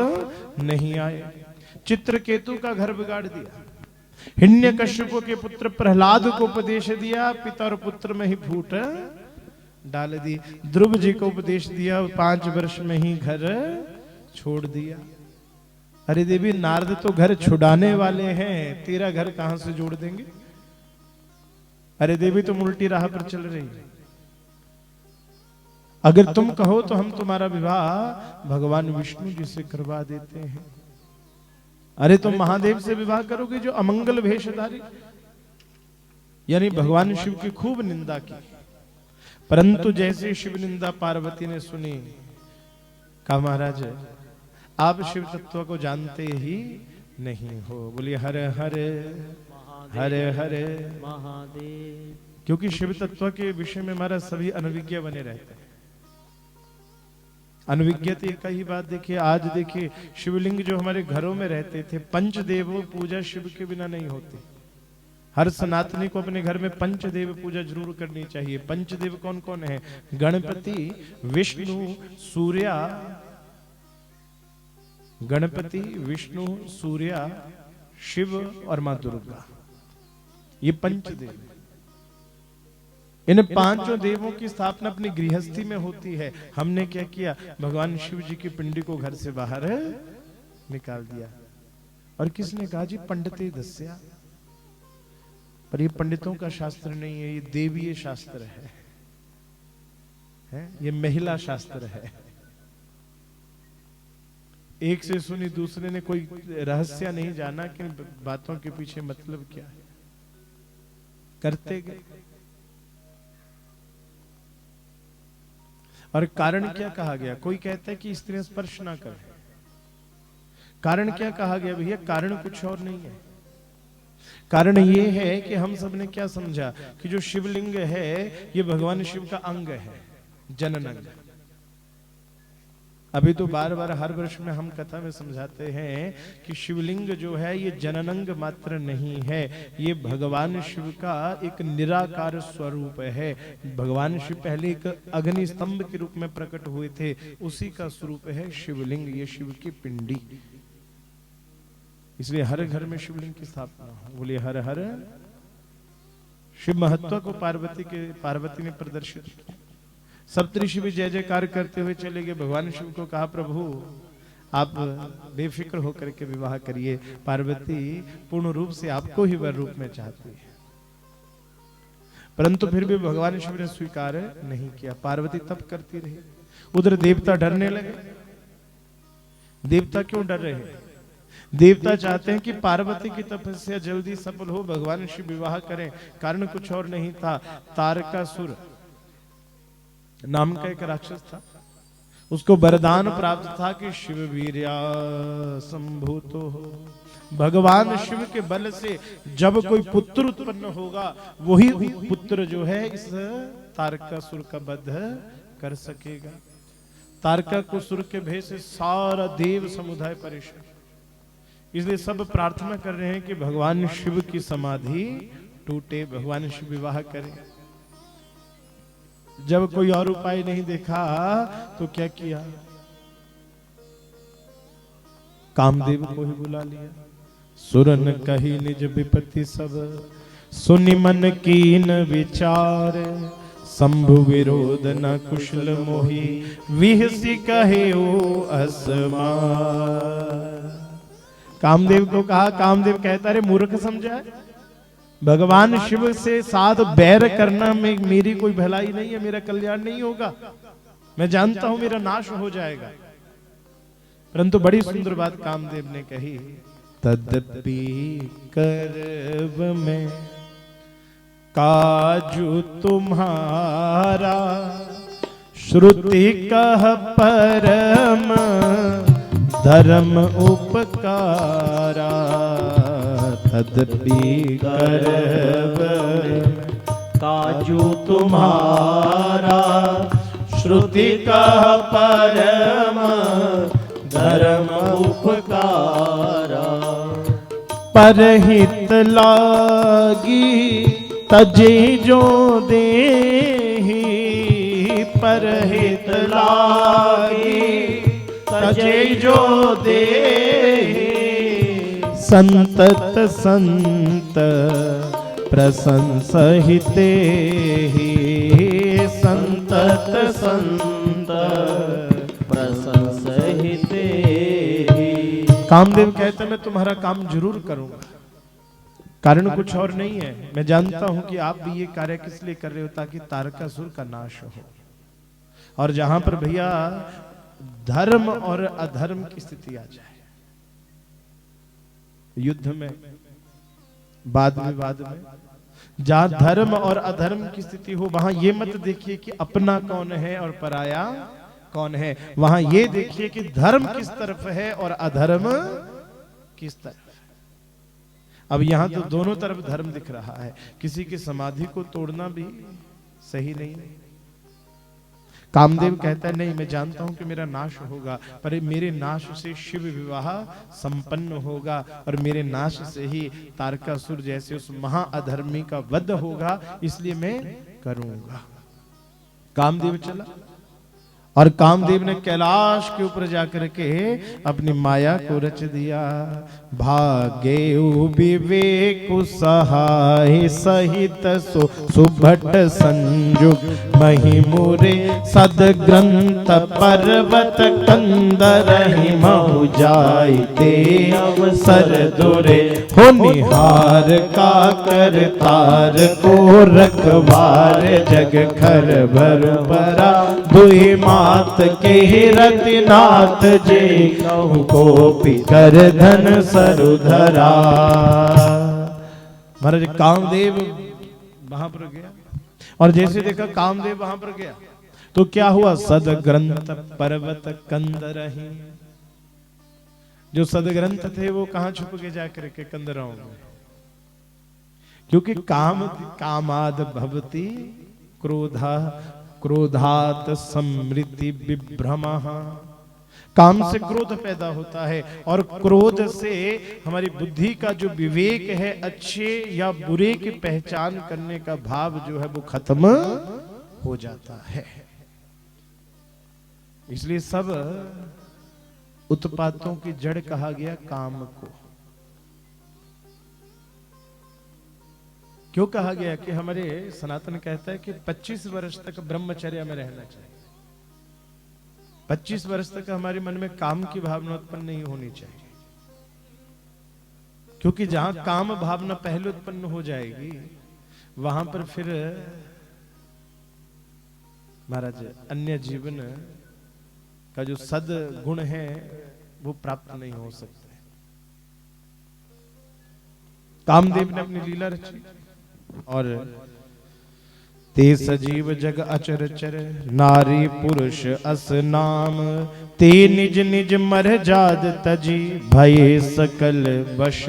नहीं आए। चित्रकेतु का घर बिगाड़ दिया। हिरण्यकश्यप के पुत्र प्रहलाद को उपदेश दिया, पिता और पुत्र में ही फूट डाल दी। ध्रुव जी को उपदेश दिया, 5 वर्ष में ही घर छोड़ दिया। अरे देवी, नारद तो घर छुड़ाने वाले हैं, तेरा घर कहां से जोड़ देंगे? अरे देवी तुम उल्टी राह पर चल रही है, अगर तुम कहो तो हम तुम्हारा विवाह भगवान विष्णु जी से करवा देते हैं। अरे तुम महादेव से विवाह करोगे जो अमंगल वेशधारी, यानी भगवान शिव की खूब निंदा की। परंतु जैसे शिव निंदा पार्वती ने सुनी, कहा महाराज आप शिव तत्व को जानते ही नहीं हो। बोलिए हर हर हर हर महादेव। क्योंकि शिव तत्व के विषय में हमारा सभी अनविज्ञ बने रहते हैं। अनविज्ञ तो एक ही बात देखिए, आज देखिए शिवलिंग जो हमारे घरों में रहते थे, पंचदेव पूजा शिव के बिना नहीं होती। हर सनातनी को अपने घर में पंचदेव पूजा जरूर करनी चाहिए। पंचदेव कौन कौन है? गणपति, विष्णु, सूर्या, गणपति, विष्णु, सूर्या, शिव और मां दुर्गा, ये पंचदेव। इन पांचों देवों की स्थापना अपनी गृहस्थी में होती है। हमने क्या किया? भगवान शिव जी की पिंडी को घर से बाहर निकाल दिया। और किसने कहा? जी पंडिते दस्या। पर ये पंडितों का शास्त्र नहीं है, ये देवीय शास्त्र है? ये महिला शास्त्र है। एक से सुनी दूसरे ने कोई रहस्य नहीं जाना कि बातों के पीछे मतलब क्या है, करते गए। और कारण क्या कहा गया? कोई कहता है कि स्त्रियां स्पर्श ना करें। कारण क्या कहा गया भैया? कारण कुछ और नहीं है। कारण ये है कि हम सब ने क्या समझा कि जो शिवलिंग है ये भगवान शिव का अंग है, जनन अंग। अभी तो बार बार हर वर्ष में हम कथा में समझाते हैं कि शिवलिंग जो है ये जननंग मात्र नहीं है, ये भगवान शिव का एक निराकार स्वरूप है। भगवान शिव पहले एक अग्नि स्तंभ के रूप में प्रकट हुए थे, उसी का स्वरूप है शिवलिंग, ये शिव की पिंडी। इसलिए हर घर में शिवलिंग की स्थापना हो। बोलिए हर हर। शिव महत्व को पार्वती ने प्रदर्शित किया। सप्तऋषि भी जय जयकार करते हुए चले गए। भगवान शिव को कहा प्रभु आप बेफिक्र होकर के विवाह करिए, पार्वती पूर्ण रूप से आपको ही वर रूप में चाहती है। परंतु फिर भी भगवान शिव ने स्वीकार नहीं किया। पार्वती तप करती रही। उधर देवता डरने लगे। देवता क्यों डर रहे? देवता चाहते हैं कि पार्वती की तपस्या जल्दी सफल हो, भगवान शिव विवाह करें। कारण कुछ और नहीं था, तारकासुर नाम का एक राक्षस था, उसको वरदान प्राप्त था कि शिव वीर्या संभूतो हो। भगवान शिव के बल से जब कोई पुत्र उत्पन्न होगा वही पुत्र जो है इस तारकासुर का वध कर सकेगा। तारकासुर के भय से सारा देव समुदाय परेशान। इसलिए सब प्रार्थना कर रहे हैं कि भगवान शिव की समाधि टूटे, भगवान शिव विवाह करें। जब कोई और उपाय नहीं देखा तो क्या किया? कामदेव को ही बुला लिया। सुरन कही निज विपत्ति सब, सुनि मन कीन विचार। शंभु विरोध न कुशल मोहि, विहसी कहे ओ असमार। कामदेव को कहा, कामदेव कहता रे मूर्ख समझा है, भगवान शिव से साथ बैर करना में मेरी कोई भलाई नहीं है, मेरा कल्याण नहीं होगा। मैं जानता हूं मेरा नाश हो जाएगा। परंतु बड़ी सुंदर बात कामदेव ने कही, तद्यपि करब में काजू तुम्हारा, श्रुति कह परम धर्म उपकारा। तद्यपि करब काजू तुम्हारा, श्रुति का परम धर्म उपकारा। परहित लागी तजे जो देहि, परहित लागी तजे जो देहि। संतत संत प्रशंसहिते ही, संतत संत प्रशंसहिते ही। कामदेव कहते मैं तुम्हारा काम जरूर करूंगा। कारण कुछ और नहीं है। मैं जानता हूं कि आप भी ये कार्य किस लिए कर रहे हो, ताकि तारकासुर का नाश हो। और जहां पर भैया धर्म और अधर्म की स्थिति आ जाए, युद्ध में, वाद विवाद में, जहां धर्म और अधर्म की स्थिति हो, वहां ये मत देखिए कि अपना कौन है और पराया कौन है। वहां ये देखिए कि धर्म किस तरफ है और अधर्म किस तरफ है। अब यहां तो दोनों तरफ धर्म दिख रहा है। किसी की समाधि को तोड़ना भी सही नहीं है। कामदेव कहता है नहीं, मैं जानता हूं कि मेरा नाश होगा, पर मेरे नाश से शिव विवाह संपन्न होगा और मेरे नाश से ही तारकासुर जैसे उस महाअधर्मी का वध होगा, इसलिए मैं करूंगा। कामदेव चला और कामदेव ने कैलाश के ऊपर जाकर के अपनी माया को रच दिया। भागे विवेक सहाय सहित सुभट संजुग महिमुरे सदग्रंथ पर्वत कंदर हिमहु जायते अवसर दुरे हो निहार का कर तार को रखवार जग खर भर बरा दुई मात के रतिनाथ जे को पिकर धन सरुधरा। महाराज कामदेव वहां पर गया और जैसे देखा कामदेव वहां पर गया तो क्या हुआ, सदग्रंथ पर्वत कंदरहि। जो सदग्रंथ थे वो कहां छुप के जाकर के कंदराओं में, क्योंकि कामाद भवति क्रोधा क्रोधात समृद्धि विभ्रमः। काम से क्रोध पैदा होता है और क्रोध से हमारी बुद्धि का जो विवेक है, अच्छे या बुरे की पहचान करने का भाव जो है वो खत्म हो जाता है। इसलिए सब उत्पातों की जड़ कहा गया काम को। क्यों कहा गया कि हमारे सनातन कहता है कि 25 वर्ष तक ब्रह्मचर्य में रहना चाहिए। 25 वर्ष तक हमारे मन में काम की भावना उत्पन्न नहीं होनी चाहिए, क्योंकि जहां काम भावना पहले उत्पन्न हो जाएगी वहां पर फिर महाराज अन्य जीवन का जो सद गुण है वो प्राप्त नहीं हो सकते। कामदेव ने अपनी लीला रची और ते सजीव जग अचर चर नारी पुरुष अस नाम ते निज निज मर जाद तजी भय सकल वश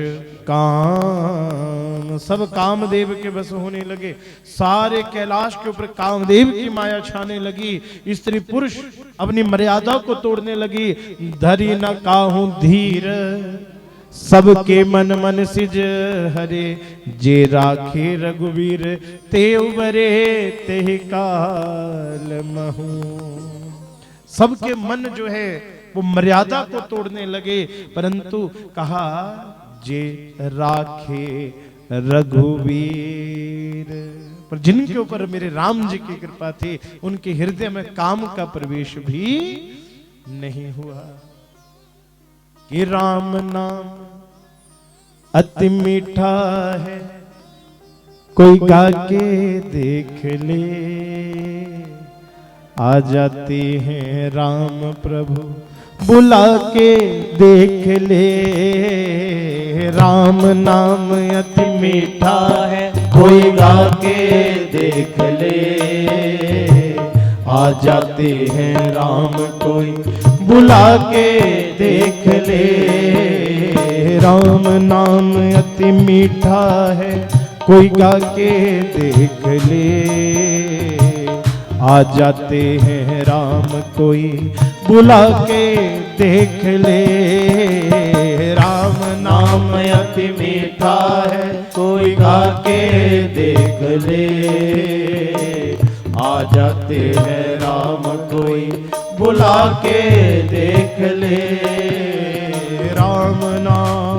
काम। सब कामदेव के बस होने लगे। सारे कैलाश के ऊपर कामदेव की माया छाने लगी। स्त्री पुरुष अपनी मर्यादा को तोड़ने लगी। धरी न काहू धीर सबके मन मन सिज हरे जे राखे रघुवीर ते उबरे ते काल महू। सबके मन जो है वो मर्यादा को तोड़ने लगे, परंतु कहा जे राखे रघुवीर। पर जिनके ऊपर मेरे राम जी की कृपा थी उनके हृदय में काम का प्रवेश भी नहीं हुआ। कि राम नाम अति मीठा है कोई गा के देख ले। आ जाते हैं राम प्रभु बुला के देख ले। राम नाम अति मीठा है कोई गा के देख ले। आ जाते हैं राम कोई बुला के देख ले। राम नाम अति मीठा है कोई गा के देख ले। आ जाते हैं राम कोई बुला के देख ले। राम नाम अति मीठा है कोई गा के देख ले। आ जाते हैं राम कोई बुला के देख ले। राम नाम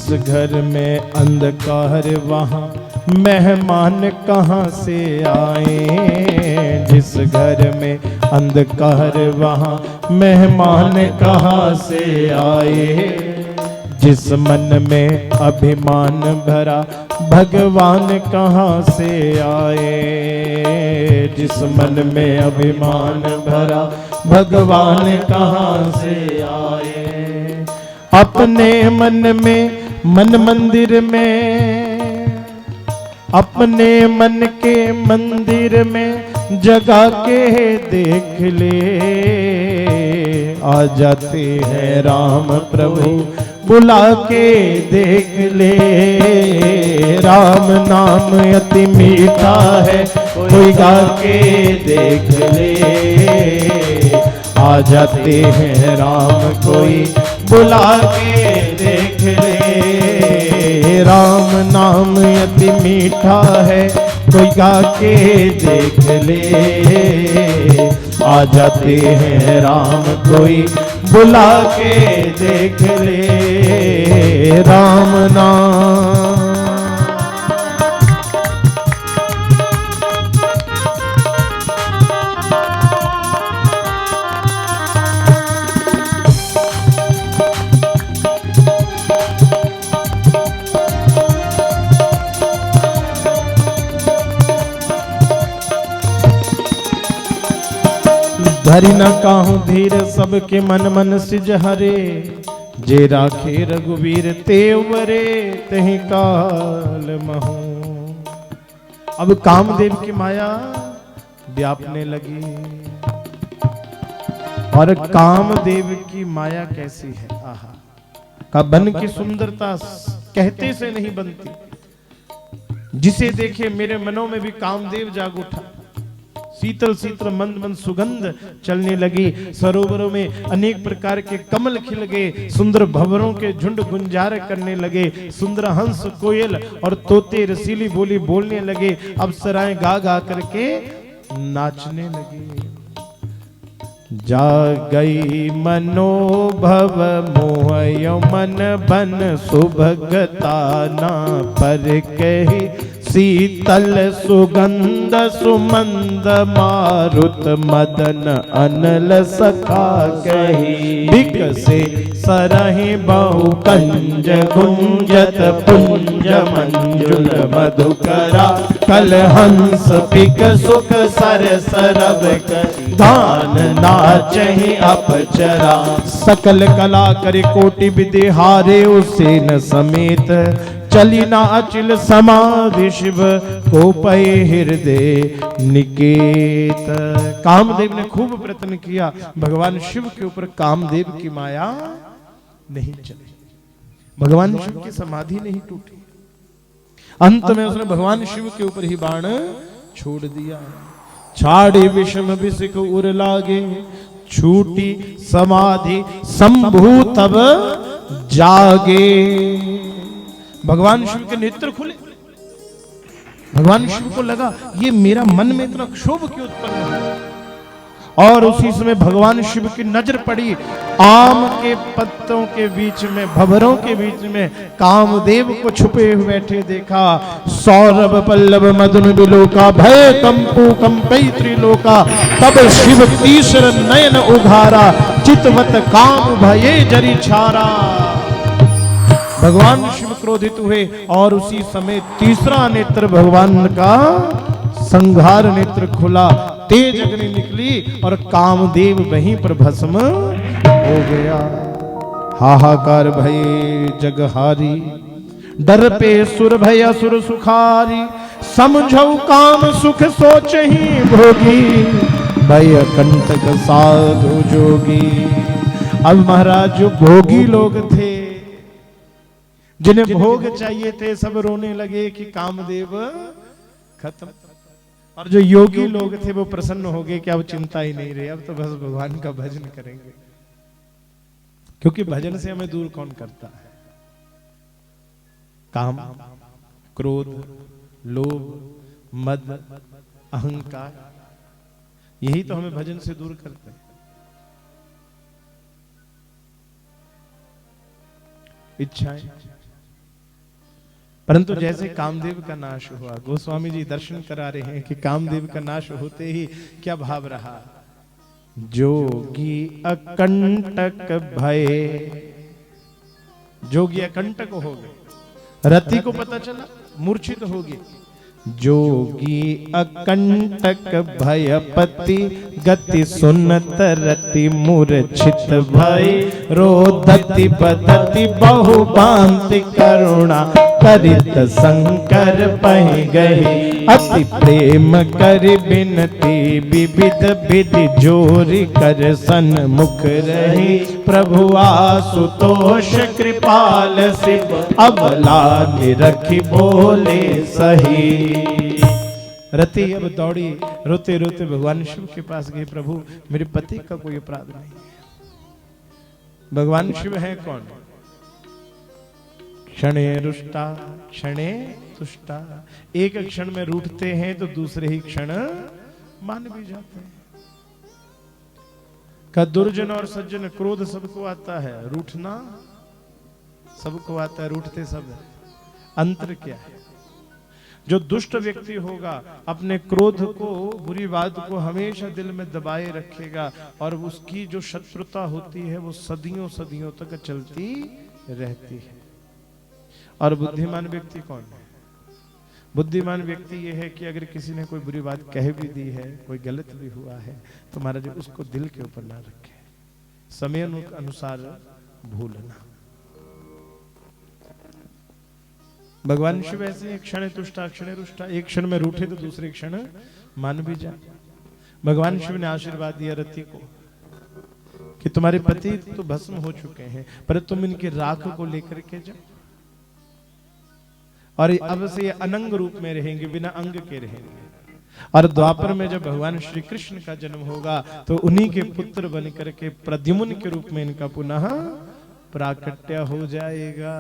जिस घर में अंधकार वहाँ मेहमान कहाँ से आए। जिस घर में अंधकार वहाँ मेहमान कहाँ से आए। जिस मन में अभिमान भरा भगवान कहाँ से आए। जिस मन में अभिमान भरा भगवान कहाँ से आए। अपने मन में मन मंदिर में, अपने मन के मंदिर में जगा के देख ले। आ जाते हैं राम प्रभु बुला के देख ले। राम नाम अति मीठा है कोई गा के देख ले। आ जाते हैं राम कोई बुला के देख ले। राम नाम अति मीठा है कोई गा के देख ले। आ जाते हैं राम कोई बुला के देख ले। राम नाम धरि न काहू धीर सबके मन मन सिज हरे। जे राखे रघुवीर तेवरे तहि काल महू। अब कामदेव की माया व्यापने लगी। और कामदेव की माया कैसी है, आहा। का बन की सुंदरता कहते से नहीं बनती। जिसे देखे मेरे मनों में भी कामदेव जाग उठा। शीतल शीतल मंद मंद सुगंध चलने लगी। सरोवरों में अनेक प्रकार के कमल खिल गए। सुंदर भंवरों के झुंड गुंजार करने लगे। सुंदर हंस कोयल और तोते रसीली बोली बोलने लगे। अप्सराएं गा गा करके नाचने लगी। जा गई मनोभव मोह मन बन सुभगता ना पर कही। शीतल सुगंध सुमंद मारुत मदन अनल सखा कही। बिकसे सरहि बहु कंज गुंजत पुंज मंजुल मधुकरा। कल हंस पिक सुख सर सरब गान नाचहि अपचरा। सकल कला करे कोटि विधि हारे उसे न समेत। चली ना अचिल समाधि शिव को पय हृदय निकेत। कामदेव ने खूब प्रयत्न किया, भगवान शिव के ऊपर कामदेव की माया नहीं चली। भगवान शिव की समाधि नहीं टूटी। अंत में उसने भगवान शिव के ऊपर ही बाण छोड़ दिया। छाड़ी विषम विषिक उर लागे। छूटी समाधि शंभु तब जागे। भगवान शिव के नेत्र खुले। भगवान शिव को लगा ये मेरा मन में इतना क्षोभ क्यों उत्पन्न हुआ। और उसी समय भगवान शिव की नजर पड़ी आम के पत्तों के बीच में, भंवरों के बीच में कामदेव को छुपे हुए बैठे देखा। सौरभ पल्लव मदन बिलोका भय कंपु कंपई त्रिलोका। तब शिव तीसर नयन उघारा चितवत काम भये जरी छारा। भगवान शिव क्रोधित हुए और उसी समय तीसरा नेत्र भगवान का संघार नेत्र खुला। तेज अग्नि निकली और कामदेव वहीं पर भस्म हो गया। हाहाकार भये जगहारी। डर पे सुर भय असुर सुखारी। समझौ काम सुख सोचहि भोगी। भय कंटक साधु जोगी। अब महाराज जो भोगी लोग थे, जिन्हें भोग चाहिए थे, सब रोने लगे कि कामदेव खत्म। और जो योगी लोग थे वो प्रसन्न हो गए कि अब चिंता ही नहीं रही, अब तो बस भगवान का भजन करेंगे। क्योंकि भजन से हमें दूर कौन करता है। काम, क्रोध, लोभ, मद, अहंकार, यही तो हमें भजन से दूर करते हैं। इच्छाएं, परंतु जैसे कामदेव का नाश हुआ, गोस्वामी जी दर्शन करा रहे हैं कि कामदेव का नाश होते ही क्या भाव रहा। जोगी अकंटक भय, जोगी अकंटक हो गए, रति को पता चला मूर्छित हो गई। जोगी अकंटक भयपति गति सुनत रति मूर्छित भय, रोदति बदति बहु भांति करुणा करित शंकर पहि गए, अति प्रेम कर बिनती विविध विधि जोरि कर सन्मुख रही, प्रभु आशुतोष कृपाल शिव अबला निरखी बोले सही। रति अब दौड़ी रोते रोते भगवान शिव के पास गई, प्रभु मेरे पति का कोई अपराध नहीं है। भगवान शिव है कौन? क्षणे रुष्टा क्षणे तुष्टा, एक क्षण में रूठते हैं तो दूसरे ही क्षण मान भी जाते हैं। का दुर्जन और सज्जन क्रोध सबको आता है, रूठना सबको आता है, रूठते सब है। अंतर क्या है? जो दुष्ट व्यक्ति होगा अपने क्रोध को, बुरी बात को हमेशा दिल में दबाए रखेगा और उसकी जो शत्रुता होती है वो सदियों सदियों तक चलती रहती है। और बुद्धिमान व्यक्ति कौन है? बुद्धिमान व्यक्ति ये है कि अगर किसी ने कोई बुरी बात कह भी दी है, कोई गलत भी हुआ है, तो महाराज उसको दिल के ऊपर ना रखे, समय अनुसार भूलना। भगवान शिव ऐसे क्षण तुष्टा क्षण रुष्टा, एक क्षण में रूठे तो दूसरे क्षण मान भी जाए। भगवान शिव ने आशीर्वाद दिया रति को कि तुम्हारे पति तो भस्म हो चुके हैं, पर तुम इनकी राख को लेकर के जाओ और अब से ये अनंग रूप में रहेंगे, बिना अंग के रहेंगे। और द्वापर में जब भगवान श्री कृष्ण का जन्म होगा तो उन्हीं के पुत्र बन करके प्रद्युम्न के रूप में इनका पुनः प्राकट्य हो जाएगा।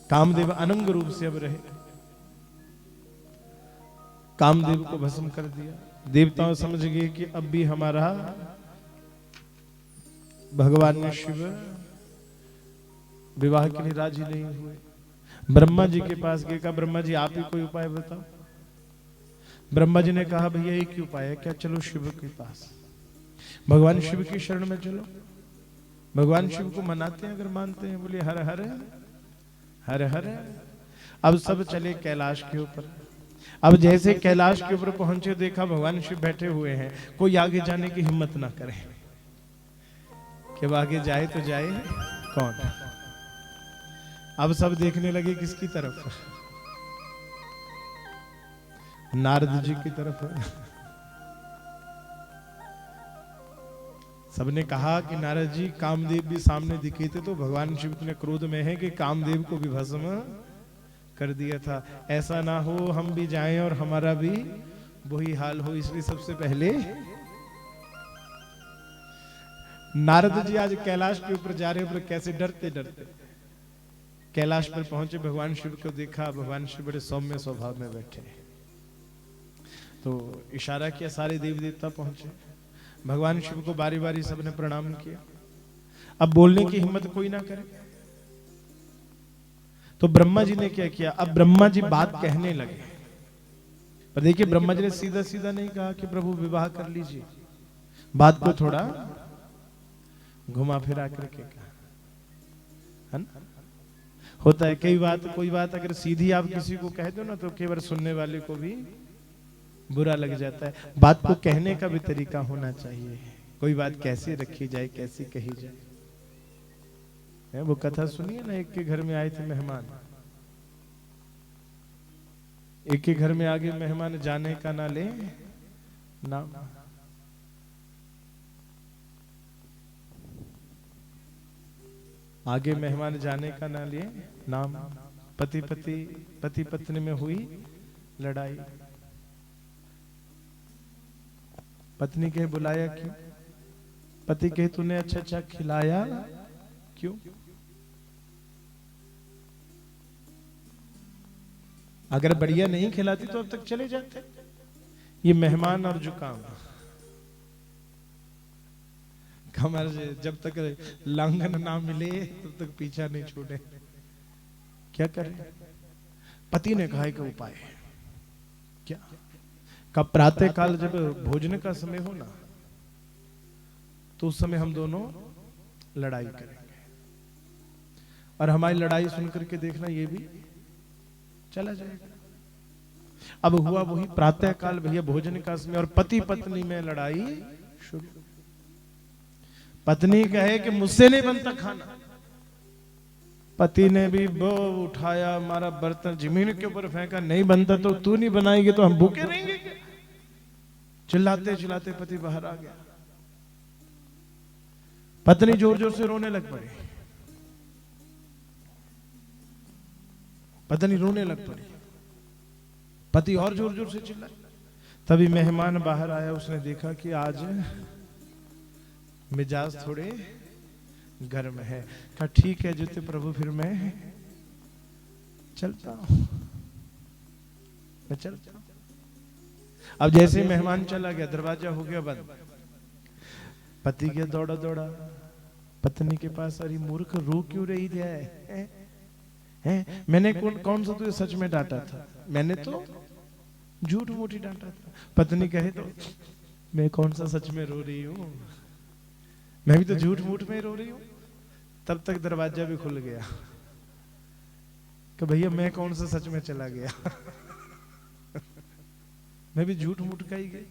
कामदेव अनंग रूप से अब रहे, कामदेव को भस्म कर दिया। देवताओं समझ गए कि अब भी हमारा भगवान शिव विवाह के लिए राजी नहीं हुए। ब्रह्मा जी के पास गए, कहा ब्रह्मा जी आप ही कोई उपाय बताओ। ब्रह्मा जी ने कहा भैया एक ही उपाय है, क्या चलो शिव के पास, भगवान शिव की शरण में चलो। भगवान शिव को मनाते हैं, अगर मानते हैं बोले हर हर हर हर। अब सब चले कैलाश के ऊपर। अब जैसे कैलाश के ऊपर पहुंचे देखा भगवान शिव बैठे हुए हैं, कोई आगे जाने की हिम्मत ना करे कि अब आगे जाए तो जाए कौन। अब सब देखने लगे किसकी तरफ? नारद जी की तरफ। सबने कहा कि नारद जी कामदेव भी सामने दिखे थे तो भगवान शिव ने क्रोध में है कि कामदेव को भी भस्म कर दिया था, ऐसा ना हो हम भी जाएं और हमारा भी वही हाल हो, इसलिए सबसे पहले नारद जी आज कैलाश के ऊपर जा रहे हैं, कैसे डरते डरते कैलाश पर पहुंचे। भगवान शिव को देखा, भगवान शिव बड़े सौम्य स्वभाव में बैठे, तो इशारा किया, सारे देव देवता पहुंचे। भगवान शिव को बारी बारी सबने प्रणाम किया। अब बोलने की हिम्मत कोई ना करे तो ब्रह्मा जी ने क्या किया, अब ब्रह्मा जी बात कहने लगे। पर देखिए ब्रह्मा जी ने सीधा सीधा नहीं कहा कि प्रभु विवाह कर लीजिए, बात को थोड़ा घुमा फिरा करके कहा, है ना। होता है कई बात, कोई बात अगर सीधी आप किसी को कह दो ना तो केवल सुनने वाले को भी बुरा लग जाता है। बात को कहने का भी तरीका होना चाहिए, कोई बात कैसे रखी जाए, कैसे कही जाए। वो कथा सुनिए ना, एक के घर में आए थे मेहमान, एक के घर में आगे मेहमान जाने का ना ले नाम। आगे मेहमान जाने का ना लिए नाम। पति पत्नी में हुई लड़ाई। पत्नी कहे बुलाया क्यों? पति कहे तूने अच्छा अच्छा खिलाया क्यों? अगर बढ़िया नहीं खिलाती तो अब तक चले जाते। ये मेहमान और जुकाम, कमर जब तक लांगन ना मिले तब तक पीछा नहीं छोड़े। क्या करें? पति ने कहा कि उपाय है क्या? कब प्रातः काल जब भोजन का समय हो ना, तो उस समय हम दोनों लड़ाई करेंगे, और हमारी लड़ाई सुनकर के देखना ये भी चला जाएगा। अब हुआ वही प्रातः काल, भैया भोजन का समय, और पति पत्नी में लड़ाई शुरू। पत्नी कहे कि मुझसे नहीं बनता खाना। पति ने भी वो उठाया, हमारा बर्तन जमीन के ऊपर फेंका, नहीं बनता तो तू नहीं बनाएगी तो हम भूखे रहेंगे क्या? चिल्लाते चिल्लाते पति बाहर आ गया। पत्नी जोर जोर से रोने लग पड़ी। पत्नी रोने लग पड़ी, पति और जोर जोर से चिल्लाए। तभी मेहमान बाहर आया, उसने देखा कि आज मिजाज थोड़े गर्म है। कहा ठीक है ज्योति प्रभु, फिर मैं चलता हूं, मैं चलता हूं। अब जैसे मेहमान चला गया, दरवाजा हो गया बंद। पति के दौड़ा दौड़ा पत्नी के पास, अरे मूर्ख रो क्यों रही है? मैंने कौन सा तुझे सच में डांटा था? मैंने तो झूठ मूठ ही डांटा था। पत्नी कहे तो मैं कौन सा सच में रो रही हूँ, मैं भी तो झूठ मूठ में रो रही हूँ। तब तक दरवाजा भी खुल गया कि भैया मैं कौन सा सच में चला गया मैं भी झूठ मूठ का ही गई।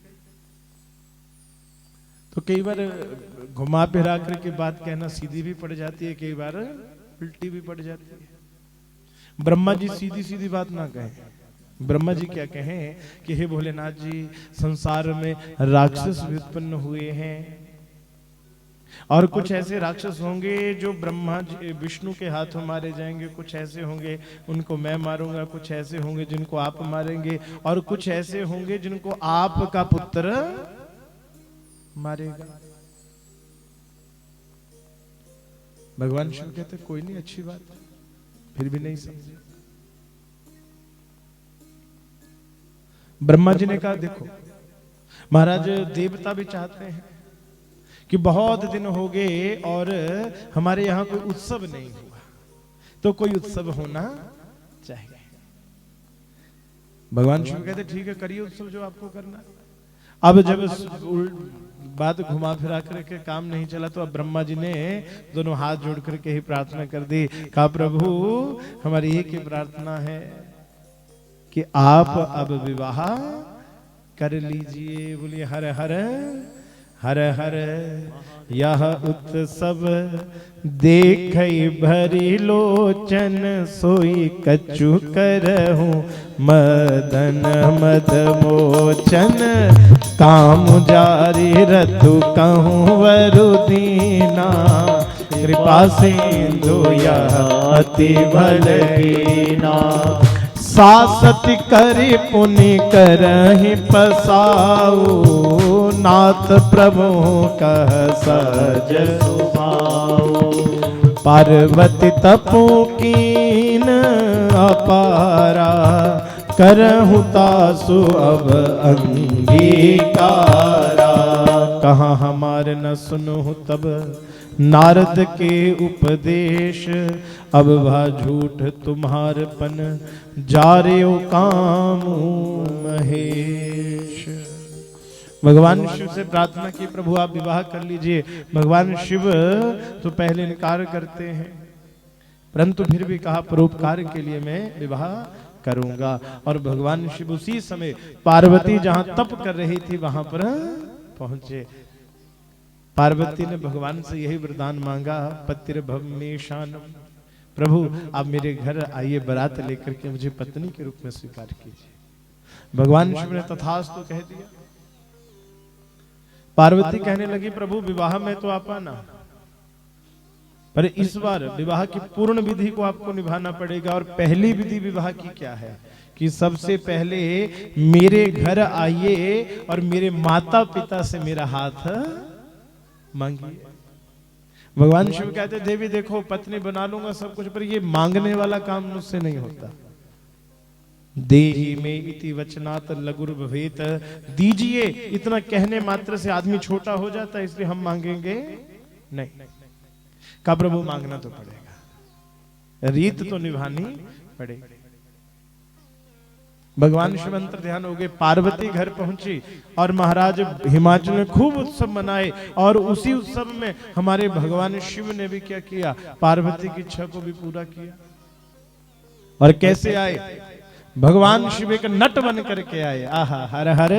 तो कई बार घुमा फिरा करके बात कहना सीधी भी पड़ जाती है, कई बार उल्टी भी पड़ जाती है। ब्रह्मा जी सीधी सीधी बात ना कहें। ब्रह्मा जी क्या कहें कि हे भोलेनाथ जी, संसार में राक्षस भी उत्पन्न हुए हैं, और कुछ ऐसे राक्षस होंगे जो ब्रह्मा जी विष्णु के हाथों मारे जाएंगे, कुछ ऐसे होंगे उनको मैं मारूंगा, कुछ ऐसे होंगे जिनको आप मारेंगे, और कुछ ऐसे होंगे जिनको आपका पुत्र मारेगा। भगवान शिव कहते कोई नहीं, अच्छी बात, फिर भी नहीं समझे। ब्रह्मा जी ने कहा देखो महाराज, देवता भी चाहते हैं कि बहुत दिन हो गए और हमारे यहाँ कोई उत्सव नहीं हुआ, तो कोई उत्सव होना चाहिए। भगवान शिव कहते ठीक है, करिए उत्सव जो आपको करना। अब जब बात घुमा फिरा करके काम नहीं चला, तो अब ब्रह्मा जी ने दोनों हाथ जोड़ करके ही प्रार्थना कर दी। कहा प्रभु हमारी एक ही प्रार्थना है कि आप अब विवाह कर लीजिए। बोलिए हर हर हर हर। यह उत्सव देखई भरी लोचन, सोई कछु करहूं मदन मद मोचन। काम जारी रतु कहूं वरु दीना, कृपा सिंधु यह अति भलहीना। सासति करि पुनि करहि पसाऊ, नाथ प्रभु कह सज सुभाऊ। पार्वती तपु कीन अपारा, करहु तासु अब अंगीकारा। कहाँ हमारे न सुनहु तब नारद के उपदेश, अब वह झूठ तुम्हारपन जारियो काम महेश। भगवान शिव से प्रार्थना की प्रभु आप विवाह कर लीजिए। भगवान शिव तो पहले इनकार करते हैं, परंतु फिर भी कहा परोपकार के लिए मैं विवाह करूंगा। और भगवान शिव उसी समय पार्वती जहां तप कर रही थी वहां पर पहुंचे। पार्वती ने भगवान से यही वरदान मांगा, पतिर भवमेशानम, प्रभु आप मेरे घर आइए, बारात लेकर के मुझे पत्नी के रूप में स्वीकार कीजिए। भगवान शिव ने तथास्तु कह दिया। पार्वती कहने लगी प्रभु विवाह में तो आप आना, पर इस बार विवाह की पूर्ण विधि को आपको निभाना पड़ेगा। और पहली विधि विवाह की क्या है कि सबसे पहले मेरे घर आइए और मेरे माता पिता से मेरा हाथ मांगिए। भगवान शिव कहते देवी देखो पत्नी बना लूंगा सब कुछ, पर ये मांगने वाला काम मुझसे नहीं होता। देही में इति वचनात् लघुर भवेत, दीजिए इतना कहने मात्र से आदमी छोटा हो जाता है, इसलिए हम मांगेंगे नहीं। का प्रभु मांगना तो पड़ेगा, रीत तो निभानी पड़ेगी। भगवान शिव अंतर ध्यान हो गए। पार्वती घर पहुंची और महाराज हिमाचल में खूब उत्सव मनाए, और उसी उत्सव में हमारे भगवान शिव ने भी क्या किया, पार्वती की इच्छा को भी पूरा किया। और कैसे आए भगवान शिव, एक नट बन करके आए। आहा, हर हर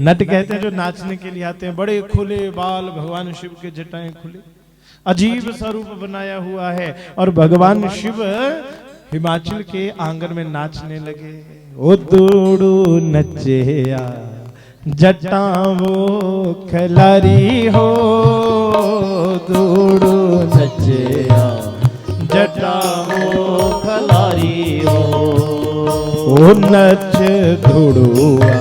नट कहते हैं जो नाचने के लिए आते हैं। बड़े खुले बाल, भगवान शिव के जटाएं खुले, अजीब स्वरूप बनाया हुआ है। और भगवान शिव हिमाचल के आंगन में नाचने लगे। ओ दूड़ू नचिया जटावो खलारी हो, दूड़ू नचिया जटावो खलारी हो। ओ नच धुड़ुआ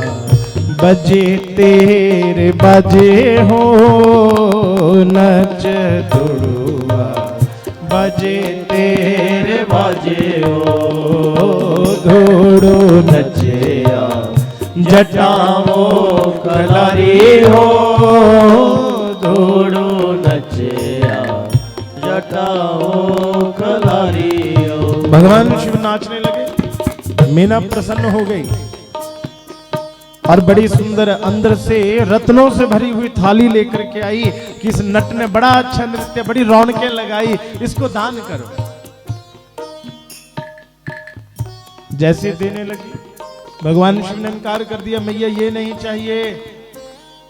बजे तेरे बाजे हो, नच धुड़ुआ बजे तेरे बाजे हो। धुड़ो नचिया जटावो खलारी हो, धुड़ो नचिया जटावो खलारी हो। भगवान शिव नाचने लगे। मीना प्रसन्न हो गई और बड़ी सुंदर अंदर से रत्नों से भरी हुई थाली लेकर के आई कि इस नट ने बड़ा अच्छा नृत्य, बड़ी रौनकें लगाई, इसको दान करो। जैसे देने लगी, भगवान शिव ने इनकार कर दिया, मैया ये नहीं चाहिए।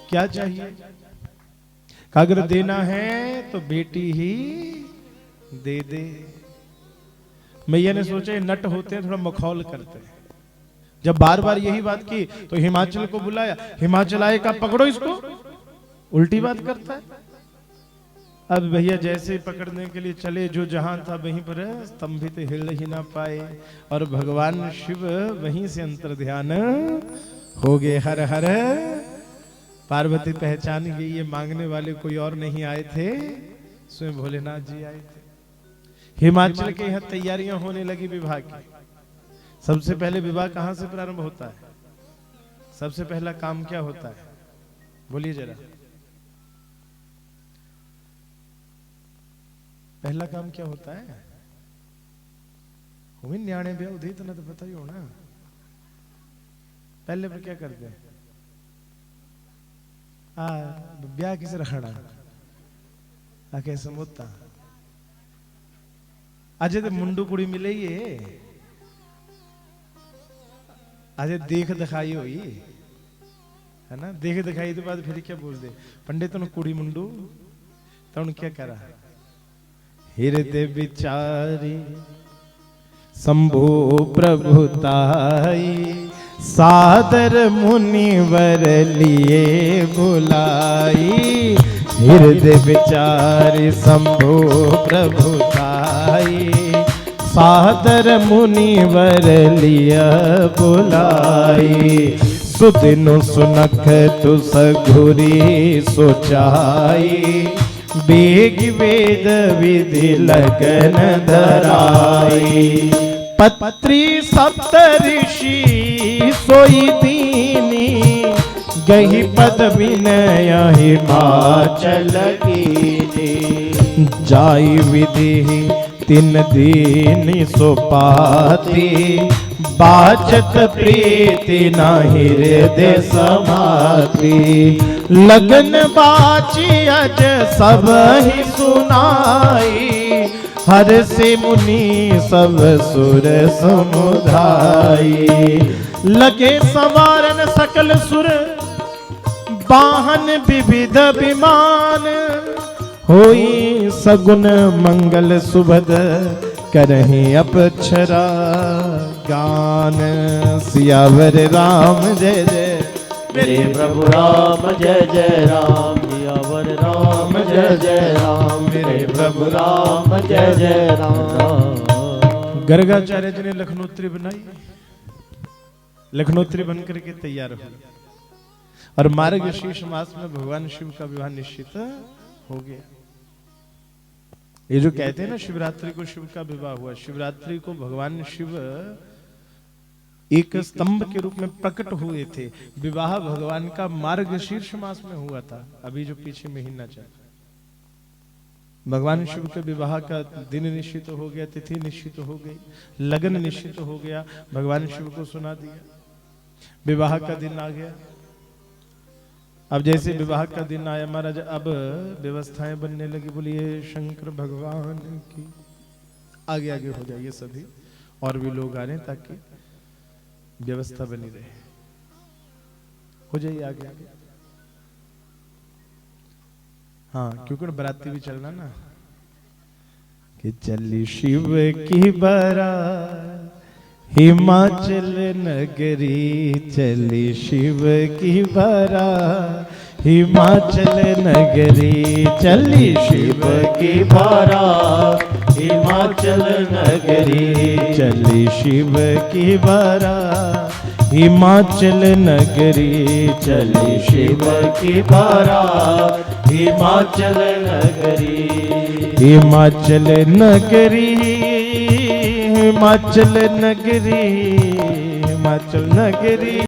क्या चाहिए? अगर देना है तो बेटी ही दे दे। मैया ने सोचा नट होते हैं थोड़ा मखौल करते हैं। जब बार बार यही बात की तो हिमाचल को बुलाया। हिमाचल आए, का पकड़ो इसको, उल्टी बात करता है। अब भैया जैसे पकड़ने के लिए चले, जो जहां था वहीं पर स्तंभित हिल ही ना पाए, और भगवान शिव वहीं से अंतर ध्यान हो गए। हर हर पार्वती पहचान गई, ये मांगने वाले कोई और नहीं आए थे, स्वयं भोलेनाथ जी आए थे। हिमाचल के यहाँ तैयारियां होने लगी विवाह की। सबसे पहले विवाह कहां से प्रारंभ होता है? सबसे पहला काम क्या होता है? बोलिए जरा, पहला काम क्या होता है? न्याणे ब्याह उदय तो ना, तो पता ही होना। पहले पर क्या करते हैं? ब्याह किसे रखना आके समुद्ता अजय तो मुंडू कुड़ी मिले ये, अजय देख दिखाई हुई है ना, देख दिखाई के बाद फिर क्या बोल दे पंडित ने कुड़ी मुंडू, तो क्या करा? हृदय विचारी शंभु प्रभुताई, सादर मुनिवर लिए बुलाई। हृदय विचारी शंभु प्रभुताई, सादर मुनिवर लिया बुलाई। सुदिनु सुनख तु सघुरी सोचाई, बेग वेद विधि लगन धराई। पत्री सप्त ऋषि सोई दीनी, गही पद विनय हिमाचल कीनी। जाई विधि तिन दीन सोपाती, बाचत प्रीति न हृदय समाती। लगन बाची अज सब ही सुनाई, हर से मुनि सब सुर समुदाई। लगे संवारन सकल सुर, वाहन विविध विमान। होई सगुन मंगल सुभद, करहीं अपक्षरा गान। सियावर राम जय जय मेरे प्रभु राम जय जय राम। सियावर राम जय जय राम, मेरे प्रभु राम जय जय राम। गर्गाचार्य जी ने लखनोत्री बनाई, लखनोत्री बनकर के तैयार हो, और मार्गशीर्ष मास में भगवान शिव का विवाह निश्चित हो गया। ये जो कहते हैं ना शिवरात्रि को शिव का विवाह हुआ, शिवरात्रि को भगवान शिव एक स्तंभ के रूप में प्रकट हुए थे। विवाह भगवान का मार्गशीर्ष मास में हुआ था, अभी जो पीछे महीना चल। भगवान शिव के विवाह का दिन निश्चित हो गया, तिथि निश्चित हो गई, लगन निश्चित हो गया, भगवान शिव को सुना दिया, विवाह का दिन आ गया। अब जैसे विवाह का दिन आया महाराज, अब व्यवस्थाएं बनने लगी। बोलिए शंकर भगवान की। आगे आगे हो जाइए सभी, और भी लोग आ रहे हैं ताकि व्यवस्था बनी रहे। हो जाइए आगे आगे। हाँ, क्योंकि बराती भी चलना ना, कि चली शिव की बारात हिमाचल नगरी, चली शिव की बारात हिमाचल नगरी, चली शिव की बारात हिमाचल नगरी, चली शिव की बारात हिमाचल नगरी, चली शिव की बारात हिमाचल नगरी, हिमाचल नगरी, हिमाचल नगरी, हिमाचल नगरी।